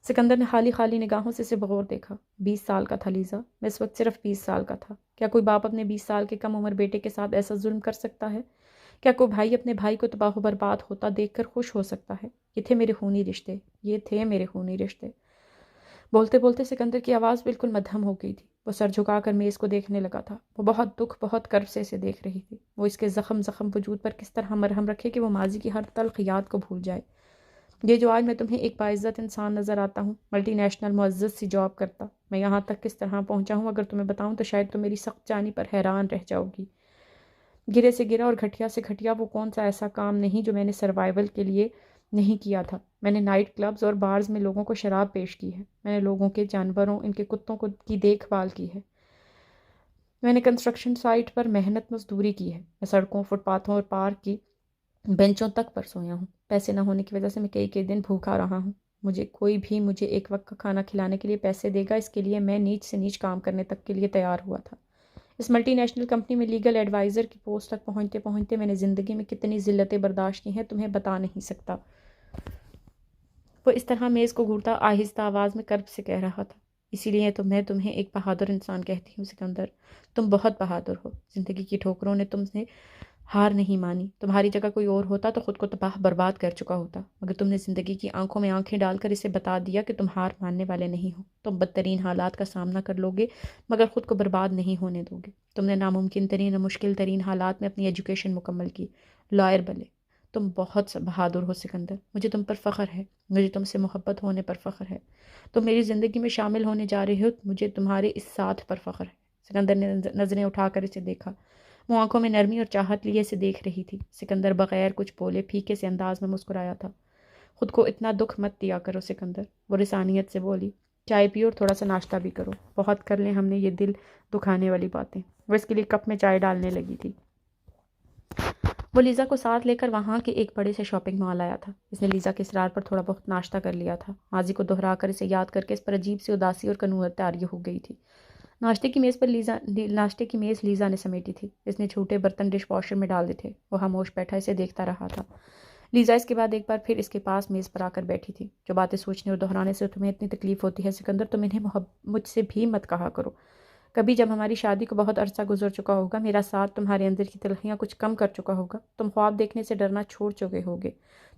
Speaker 1: سکندر نے خالی خالی نگاہوں سے اسے بغور دیکھا۔ 20 سال کا تھا لیزا، میں اس وقت صرف 20 سال کا تھا۔ کیا کوئی باپ اپنے 20 سال کے کم عمر بیٹے کے ساتھ ایسا ظلم کر سکتا ہے؟ کیا کوئی بھائی اپنے بھائی کو تباہ و برباد ہوتا دیکھ کر خوش ہو سکتا ہے؟ یہ تھے میرے خونی رشتے، یہ تھے میرے خونی رشتے۔ بولتے بولتے سکندر کی آواز بالکل مدھم ہو گئی تھی۔ وہ سر جھکا کر میز کو دیکھنے لگا تھا۔ وہ بہت دکھ، بہت کرب سے اسے دیکھ رہی تھی۔ وہ اس کے زخم وجود پر کس طرح مرہم رکھے کہ وہ ماضی کی ہر تلخ یاد کو بھول جائے۔ یہ جو آج میں تمہیں ایک باعزت انسان نظر آتا ہوں، ملٹی نیشنل معزز سی جاب کرتا، میں یہاں تک کس طرح پہنچا ہوں اگر تمہیں بتاؤں تو شاید تم میری سخت جانی پر حیران رہ جاؤ گی۔ گرے سے گرا اور گھٹیا سے گھٹیا وہ کون سا ایسا کام نہیں جو میں نے سروائیول کے لیے نہیں کیا تھا۔ میں نے نائٹ کلبز اور بارز میں لوگوں کو شراب پیش کی ہے۔ میں نے لوگوں کے، جانوروں، ان کے کتوں کی دیکھ بھال کی ہے۔ میں نے کنسٹرکشن سائٹ پر محنت مزدوری کی ہے۔ میں سڑکوں، فٹ پاتھوں اور پارک کی بینچوں تک پر سویا ہوں۔ پیسے نہ ہونے کی وجہ سے میں کئی دن بھوکا رہا ہوں۔ مجھے ایک وقت کا کھانا کھلانے کے لیے پیسے دے گا، اس کے لیے میں نیچ سے نیچ کام کرنے تک کے لیے تیار ہوا تھا۔ اس ملٹی نیشنل کمپنی میں لیگل ایڈوائزر کی پوسٹ تک پہنچتے پہنچتے میں نے زندگی میں کتنی ذلتیں برداشت کی ہیں تمہیں بتا نہیں سکتا۔ وہ اس طرح میز کو گھورتا آہستہ آواز میں کرب سے کہہ رہا تھا۔ اسی لیے تو میں تمہیں ایک بہادر انسان کہتی ہوں سکندر۔ تم بہت بہادر ہو۔ زندگی کی ٹھوکروں نے تم سے ہار نہیں مانی۔ تمہاری جگہ کوئی اور ہوتا تو خود کو تباہ برباد کر چکا ہوتا، مگر تم نے زندگی کی آنکھوں میں آنکھیں ڈال کر اسے بتا دیا کہ تم ہار ماننے والے نہیں ہو۔ تم بدترین حالات کا سامنا کر لو گے مگر خود کو برباد نہیں ہونے دو گے۔ تم نے ناممکن ترین اور مشکل ترین حالات میں اپنی ایجوکیشن مکمل کی، لائر بنے۔ تم بہت بہادر ہو سکندر، مجھے تم پر فخر ہے، مجھے تم سے محبت ہونے پر فخر ہے۔ تم میری زندگی میں شامل ہونے جا رہے ہو، مجھے تمہارے اس ساتھ پر فخر ہے۔ سکندر نے نظریں اٹھا کر اسے دیکھا۔ وہ آنکھوں میں نرمی اور چاہت لیے اسے دیکھ رہی تھی۔ سکندر بغیر کچھ بولے پھیکے سے انداز میں مسکرایا تھا۔ خود کو اتنا دکھ مت دیا کرو سکندر، وہ رسانیت سے بولی۔ چائے پیو اور تھوڑا سا ناشتہ بھی کرو، بہت کر لیں ہم نے یہ دل دکھانے والی باتیں۔ وہ اس کے لیے کپ میں چائے ڈالنے لگی تھی۔ وہ لیزا کو ساتھ لے کر وہاں کے ایک بڑے سے شاپنگ مال آیا تھا۔ اس نے لیزا کے اصرار پر تھوڑا بہت ناشتہ کر لیا تھا۔ ماضی کو دہرا کر اسے یاد کر کے اس پر عجیب سی اداسی اور کنوعت طاری ہو گئی تھی۔ ناشتے کی میز لیزا نے سمیٹی تھی۔ اس نے چھوٹے برتن ڈش واشر میں ڈال دیے تھے۔ وہ خاموش بیٹھا اسے دیکھتا رہا تھا۔ لیزا اس کے بعد ایک بار پھر اس کے پاس میز پر آ کر بیٹھی تھی۔ جو باتیں سوچنے اور دہرانے سے تمہیں اتنی تکلیف ہوتی ہے سکندر، تم انہیں مجھ سے بھی مت کہا کرو۔ کبھی جب ہماری شادی کو بہت عرصہ گزر چکا ہوگا، میرا ساتھ تمہارے اندر کی تلخیاں کچھ کم کر چکا ہوگا، تم خواب دیکھنے سے ڈرنا چھوڑ چکے ہوگے،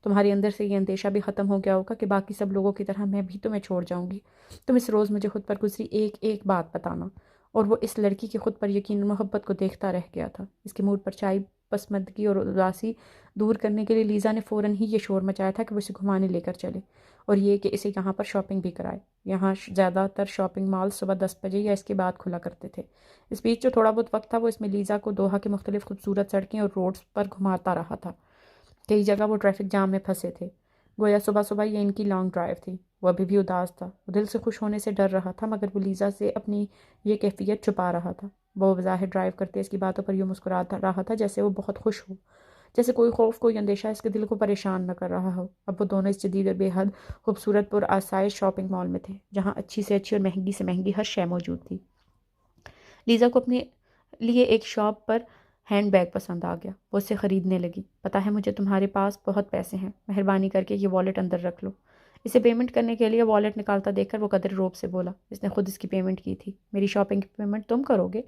Speaker 1: تمہارے اندر سے یہ اندیشہ بھی ختم ہو گیا ہوگا کہ باقی سب لوگوں کی طرح میں بھی تمہیں چھوڑ جاؤں گی۔ تم اس روز مجھے خود پر گزری ایک ایک بات بتانا۔ اور وہ اس لڑکی کی خود پر یقین محبت کو دیکھتا رہ گیا تھا۔ اس کے موڈ پر چائے پسماندگی اور اداسی دور کرنے کے لیے لیزا نے فوراً ہی یہ شور مچایا تھا کہ وہ اسے گھمانے لے کر چلے، اور یہ کہ اسے یہاں پر شاپنگ بھی کرائے۔ یہاں زیادہ تر شاپنگ مال صبح 10 بجے یا اس کے بعد کھلا کرتے تھے۔ اس بیچ جو تھوڑا بہت وقت تھا وہ اس میں لیزا کو دوحہ کے مختلف خوبصورت سڑکیں اور روڈز پر گھماتا رہا تھا۔ کئی جگہ وہ ٹریفک جام میں پھنسے تھے، گویا صبح صبح یہ ان کی لانگ ڈرائیو تھی۔ وہ ابھی بھی اداس تھا، وہ دل سے خوش ہونے سے ڈر رہا تھا، مگر وہ لیزا سے اپنی یہ کیفیت چھپا رہا تھا۔ وہ بظاہر ڈرائیو کرتے اس کی باتوں پر یوں مسکراتا رہا تھا جیسے وہ بہت خوش ہو، جیسے کوئی خوف کوئی اندیشہ اس کے دل کو پریشان نہ کر رہا ہو۔ اب وہ دونوں اس جدید اور بے حد خوبصورت پر آسائش شاپنگ مال میں تھے، جہاں اچھی سے اچھی اور مہنگی سے مہنگی ہر شے موجود تھی۔ لیزا کو اپنے لیے ایک شاپ پر ہینڈ بیگ پسند آ گیا۔ وہ اسے خریدنے لگی۔ پتہ ہے مجھے تمہارے پاس بہت پیسے ہیں، مہربانی کر کے یہ والیٹ اندر رکھ لو۔ اسے پیمنٹ کرنے کے لیے والیٹ نکالتا دیکھ کر وہ قدر روب سے بولا، اس نے خود اس کی پیمنٹ کی تھی، میری شاپنگ کی پیمنٹ تم کرو گے؟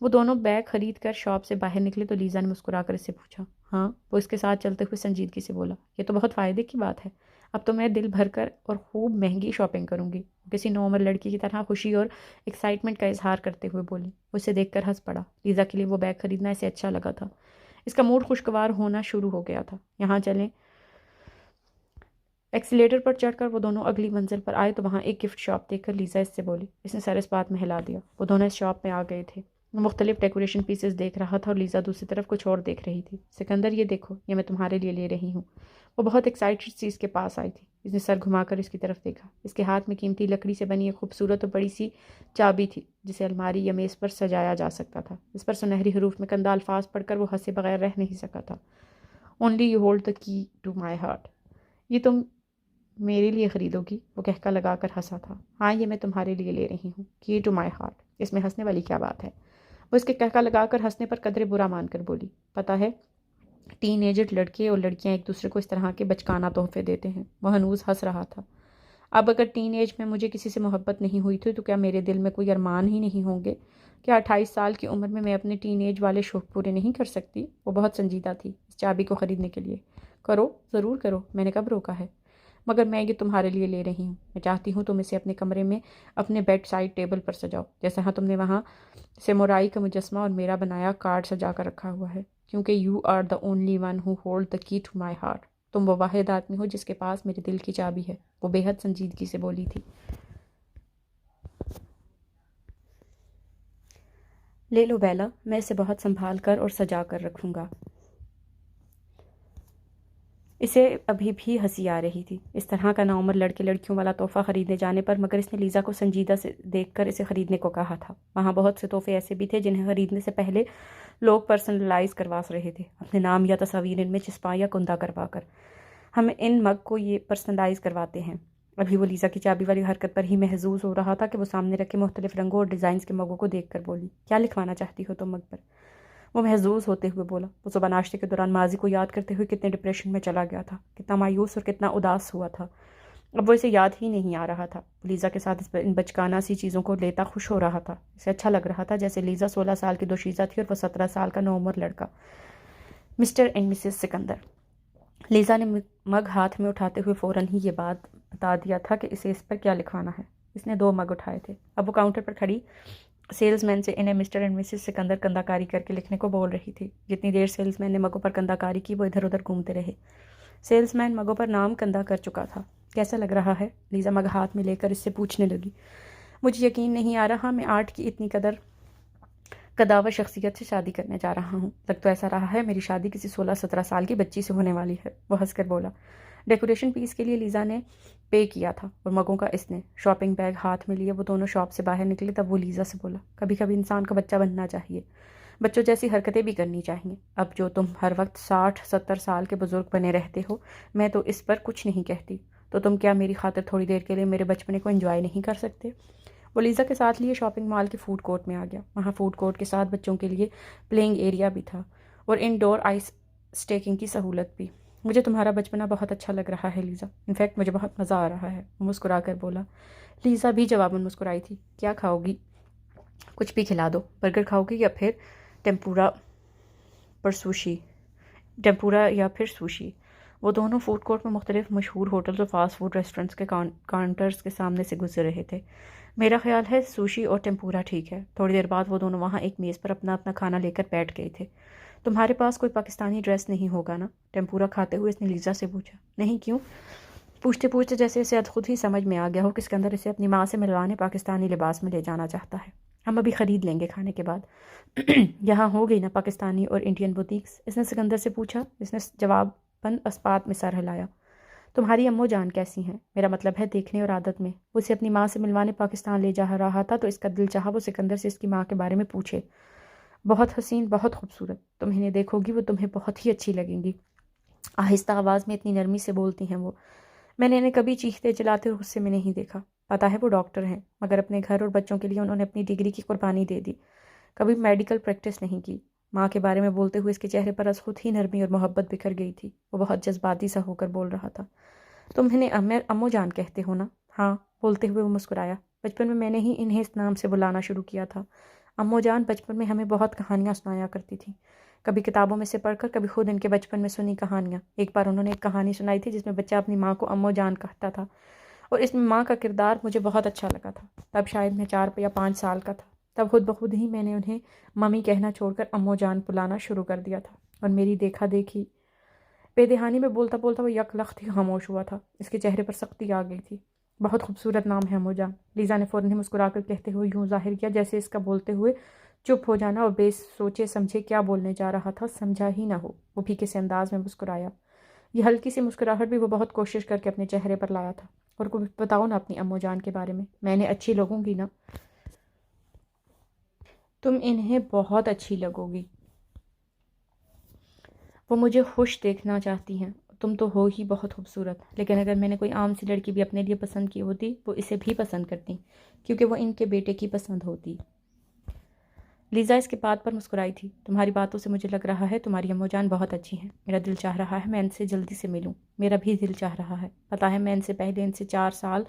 Speaker 1: وہ دونوں بیگ خرید کر شاپ سے باہر نکلے تو لیزا نے مسکرا کر اس سے پوچھا، ہاں؟ وہ اس کے ساتھ چلتے ہوئے سنجیدگی سے بولا، یہ تو بہت فائدے کی بات ہے، اب تو میں دل بھر کر اور خوب مہنگی شاپنگ کروں گی۔ کسی نوعمر لڑکی کی طرح خوشی اور ایکسائٹمنٹ کا اظہار کرتے ہوئے بولی۔ وہ اسے دیکھ کر ہنس پڑا۔ لیزا کے لیے وہ بیگ خریدنا اسے اچھا لگا تھا۔ اس کا موڈ خوشگوار ہونا شروع ہو گیا تھا۔ یہاں چلیں۔ ایکسیلیٹر پر چڑھ کر وہ دونوں اگلی منزل پر آئے تو وہاں ایک گفٹ شاپ دیکھ کر لیزا اس سے بولی۔ اس نے سر اس بات میں ہلا دیا۔ وہ دونوں اس شاپ میں آ گئے تھے۔ وہ مختلف ڈیکوریشن پیسز دیکھ رہا تھا اور لیزا دوسری طرف کچھ اور دیکھ رہی تھی۔ سکندر یہ دیکھو، یہ میں تمہارے لیے لے رہی ہوں۔ وہ بہت ایکسائٹڈ سی اس کے پاس آئی تھی۔ اس نے سر گھما کر اس کی طرف دیکھا۔ اس کے ہاتھ میں قیمتی لکڑی سے بنی ایک خوبصورت اور بڑی سی چابی تھی جسے الماری یا میز پر سجایا جا سکتا تھا۔ اس پر سنہری حروف میں کندہ الفاظ پڑھ کر وہ ہنسے بغیر رہ نہیں سکا تھا۔ Only you hold the key to my heart. یہ تم میرے لیے خریدو گی؟ وہ کہکا لگا کر ہنسا تھا۔ ہاں، یہ میں تمہارے لیے لے رہی ہوں، کی ٹو مائی ہارٹ۔ اس میں ہنسنے والی کیا بات ہے؟ وہ اس کے کہکا لگا کر ہنسنے پر قدرے برا مان کر بولی، پتہ ہے ٹین ایجڈ لڑکے اور لڑکیاں ایک دوسرے کو اس طرح کے بچکانہ تحفے دیتے ہیں۔ وہ ہنوز ہنس رہا تھا۔ اب اگر ٹین ایج میں مجھے کسی سے محبت نہیں ہوئی تھی تو کیا میرے دل میں کوئی ارمان ہی نہیں ہوں گے؟ کیا 28 سال کی عمر میں اپنے ٹین ایج والے شوق پورے نہیں کر سکتی؟ وہ بہت سنجیدہ تھی اس چابی کو خریدنے کے لیے۔ کرو، ضرور کرو، میں نے کب روکا ہے؟ مگر میں یہ تمہارے لیے لے رہی ہوں۔ میں چاہتی ہوں تم اسے اپنے کمرے میں اپنے بیڈ سائڈ ٹیبل پر سجاؤ، جیسے ہاں تم نے وہاں سیمورائی کا مجسمہ اور میرا بنایا کارڈ سجا کر رکھا ہوا ہے، کیونکہ you are the only one who hold the key to my heart. تم وہ واحد آدمی ہو جس کے پاس میرے دل کی چابی ہے، وہ بے حد سنجیدگی سے بولی تھی۔ لے لو بیلا، میں اسے بہت سنبھال کر اور سجا کر رکھوں گا۔ اسے ابھی بھی ہنسی آ رہی تھی اس طرح کا ناعمر لڑکے لڑکیوں والا تحفہ خریدنے جانے پر، مگر اس نے لیزا کو سنجیدہ سے دیکھ کر اسے خریدنے کو کہا تھا۔ وہاں بہت سے تحفے ایسے بھی تھے جنہیں خریدنے سے پہلے لوگ پرسنلائز کروا رہے تھے، اپنے نام یا تصاویر ان میں چسپاں یا کندہ کروا کر۔ ہم ان مگ کو یہ پرسنلائز کرواتے ہیں۔ ابھی وہ لیزا کی چابی والی حرکت پر ہی محظوظ ہو رہا تھا کہ وہ سامنے رکھے مختلف رنگوں اور ڈیزائنز کے مگوں کو دیکھ کر بولی، کیا لکھوانا چاہتی ہو تم مگ پر؟ وہ محظوظ ہوتے ہوئے بولا۔ وہ صبح ناشتے کے دوران ماضی کو یاد کرتے ہوئے کتنے ڈپریشن میں چلا گیا تھا، کتنا مایوس اور کتنا اداس ہوا تھا۔ اب وہ اسے یاد ہی نہیں آ رہا تھا۔ لیزا کے ساتھ ان بچکانہ سی چیزوں کو لیتا خوش ہو رہا تھا۔ اسے اچھا لگ رہا تھا جیسے لیزا 16 سال کی دوشیزہ تھی اور وہ 17 سال کا نوعمر لڑکا۔ Mr and Mrs Sikandar. Lisa نے مگ ہاتھ میں اٹھاتے ہوئے فوراً ہی یہ بات بتا دیا تھا کہ اسے اس پر کیا لکھوانا ہے۔ اس نے 2 مگ اٹھائے تھے۔ اب وہ کاؤنٹر پر کھڑی سیلز مین سے انہیں مسٹر اینڈ مسز سکندر کندہ کاری کر کے لکھنے کو بول رہی تھی۔ جتنی دیر سیلز مین نے مگوں پر کندہ کاری کی وہ ادھر ادھر گھومتے رہے۔ سیلز مین مگوں پر نام کندہ کر چکا تھا۔ کیسا لگ رہا ہے؟ لیزا مگ ہاتھ میں لے کر اس سے پوچھنے لگی۔ مجھے یقین نہیں آ رہا میں آرٹ کی اتنی قداور شخصیت سے شادی کرنے جا رہا ہوں۔ لگ تو ایسا رہا ہے میری شادی کسی 16-17 سال کی بچی سے ہونے والی ہے۔ وہ ہنس کر بولا۔ ڈیکوریشن پیس کے لیے لیزا نے پے کیا تھا اور مگوں کا اس نے۔ شاپنگ بیگ ہاتھ میں لیے وہ دونوں شاپ سے باہر نکلے تب وہ لیزا سے بولا، کبھی کبھی انسان کو بچہ بننا چاہیے، بچوں جیسی حرکتیں بھی کرنی چاہیے۔ اب جو تم ہر وقت 60-70 سال کے بزرگ بنے رہتے ہو، میں تو اس پر کچھ نہیں کہتی، تو تم کیا میری خاطر تھوڑی دیر کے لیے میرے بچپنے کو انجوائے نہیں کر سکتے؟ وہ لیزا کے ساتھ لیے شاپنگ مال کے فوڈ کورٹ میں آ گیا۔ وہاں فوڈ کورٹ کے ساتھ بچوں کے لیے پلینگ ایریا بھی تھا اور انڈور آئس اسٹیکنگ کی سہولت بھی۔ مجھے تمہارا بچپنا بہت اچھا لگ رہا ہے لیزا، انفیکٹ مجھے بہت مزہ آ رہا ہے، وہ مسکرا کر بولا۔ لیزا بھی جواباً مسکرائی تھی۔ کیا کھاؤ گی؟ کچھ بھی کھلا دو۔ برگر کھاؤ گی یا پھر ٹیمپورا یا پھر سوشی؟ وہ دونوں فوڈ کورٹ میں مختلف مشہور ہوٹلز اور فاسٹ فوڈ ریسٹورنٹس کے کاؤنٹرز کے سامنے سے گزر رہے تھے۔ میرا خیال ہے سوشی اور ٹیمپورا ٹھیک ہے۔ تھوڑی دیر بعد وہ دونوں وہاں ایک میز پر اپنا اپنا کھانا لے کر بیٹھ گئے تھے۔ تمہارے پاس کوئی پاکستانی ڈریس نہیں ہوگا نا؟ ٹیمپورا کھاتے ہوئے اس نے لیزا سے پوچھا۔ نہیں، کیوں؟ پوچھتے پوچھتے جیسے اسے خود ہی سمجھ میں آ گیا ہو کہ سکندر اسے اپنی ماں سے ملوانے پاکستانی لباس میں لے جانا چاہتا ہے۔ ہم ابھی خرید لیں گے کھانے کے بعد۔ یہاں ہو گئی نا پاکستانی اور انڈین بوتیکس؟ اس نے سکندر سے پوچھا۔ اس نے جواباً اسپات میں سر ہلایا۔ تمہاری امو جان کیسی ہیں؟ میرا مطلب ہے دیکھنے اور عادت میں۔ وہ اسے اپنی ماں سے ملوانے پاکستان لے جا رہا تھا تو اس کا دل چاہا وہ سکندر سے اس کی ماں کے بارے میں پوچھے۔ بہت حسین، بہت خوبصورت۔ تم انہیں دیکھو گی وہ تمہیں بہت ہی اچھی لگیں گی۔ آہستہ آواز میں اتنی نرمی سے بولتی ہیں وہ۔ میں نے انہیں کبھی چیختے چلاتے اور غصے میں نہیں دیکھا۔ پتہ ہے وہ ڈاکٹر ہیں، مگر اپنے گھر اور بچوں کے لیے انہوں نے اپنی ڈگری کی قربانی دے دی، کبھی میڈیکل پریکٹس نہیں کی۔ ماں کے بارے میں بولتے ہوئے اس کے چہرے پر از خود ہی نرمی اور محبت بکھر گئی تھی۔ وہ بہت جذباتی سا ہو کر بول رہا تھا۔ تم انہیں امو جان کہتے ہو نا؟ ہاں، بولتے ہوئے وہ مسکرایا۔ بچپن میں نے ہی انہیں اس نام سے بلانا شروع کیا تھا۔ امو جان بچپن میں ہمیں بہت کہانیاں سنایا کرتی تھیں، کبھی کتابوں میں سے پڑھ کر، کبھی خود ان کے بچپن میں سنی کہانیاں۔ ایک بار انہوں نے ایک کہانی سنائی تھی جس میں بچہ اپنی ماں کو امو جان کہتا تھا، اور اس میں ماں کا کردار مجھے بہت اچھا لگا تھا۔ تب شاید میں 4 یا 5 سال کا تھا۔ تب خود بخود ہی میں نے انہیں ممی کہنا چھوڑ کر امو جان بلانا شروع کر دیا تھا، اور میری دیکھا دیکھی بے دہانی میں بولتا بولتا وہ یک لخت ہی خاموش ہوا تھا۔ اس کے چہرے پر سختی آ گئی تھی۔ بہت خوبصورت نام ہے امو جان، لیزا نے فوراً ہی مسکرا کر کہتے ہوئے یوں ظاہر کیا جیسے اس کا بولتے ہوئے چپ ہو جانا اور بے سوچے سمجھے کیا بولنے جا رہا تھا سمجھا ہی نہ ہو۔ وہ پھیکے سے انداز میں مسکرایا۔ یہ ہلکی سی مسکراہٹ بھی وہ بہت کوشش کر کے اپنے چہرے پر لایا تھا۔ اور کچھ بتاؤ نا اپنی امو جان کے بارے میں انہیں اچھی لگوں گی نا؟ تم انہیں بہت اچھی لگو گی۔ وہ مجھے خوش دیکھنا چاہتی ہیں۔ تم تو ہو ہی بہت خوبصورت، لیکن اگر میں نے کوئی عام سی لڑکی بھی اپنے لیے پسند کی ہوتی وہ اسے بھی پسند کرتی، کیونکہ وہ ان کے بیٹے کی پسند ہوتی۔ لیزا اس کے بات پر مسکرائی تھی۔ تمہاری باتوں سے مجھے لگ رہا ہے تمہاری امو جان بہت اچھی ہیں۔ میرا دل چاہ رہا ہے میں ان سے جلدی سے ملوں۔ میرا بھی دل چاہ رہا ہے۔ پتہ ہے میں ان سے پہلے ان سے 4 سال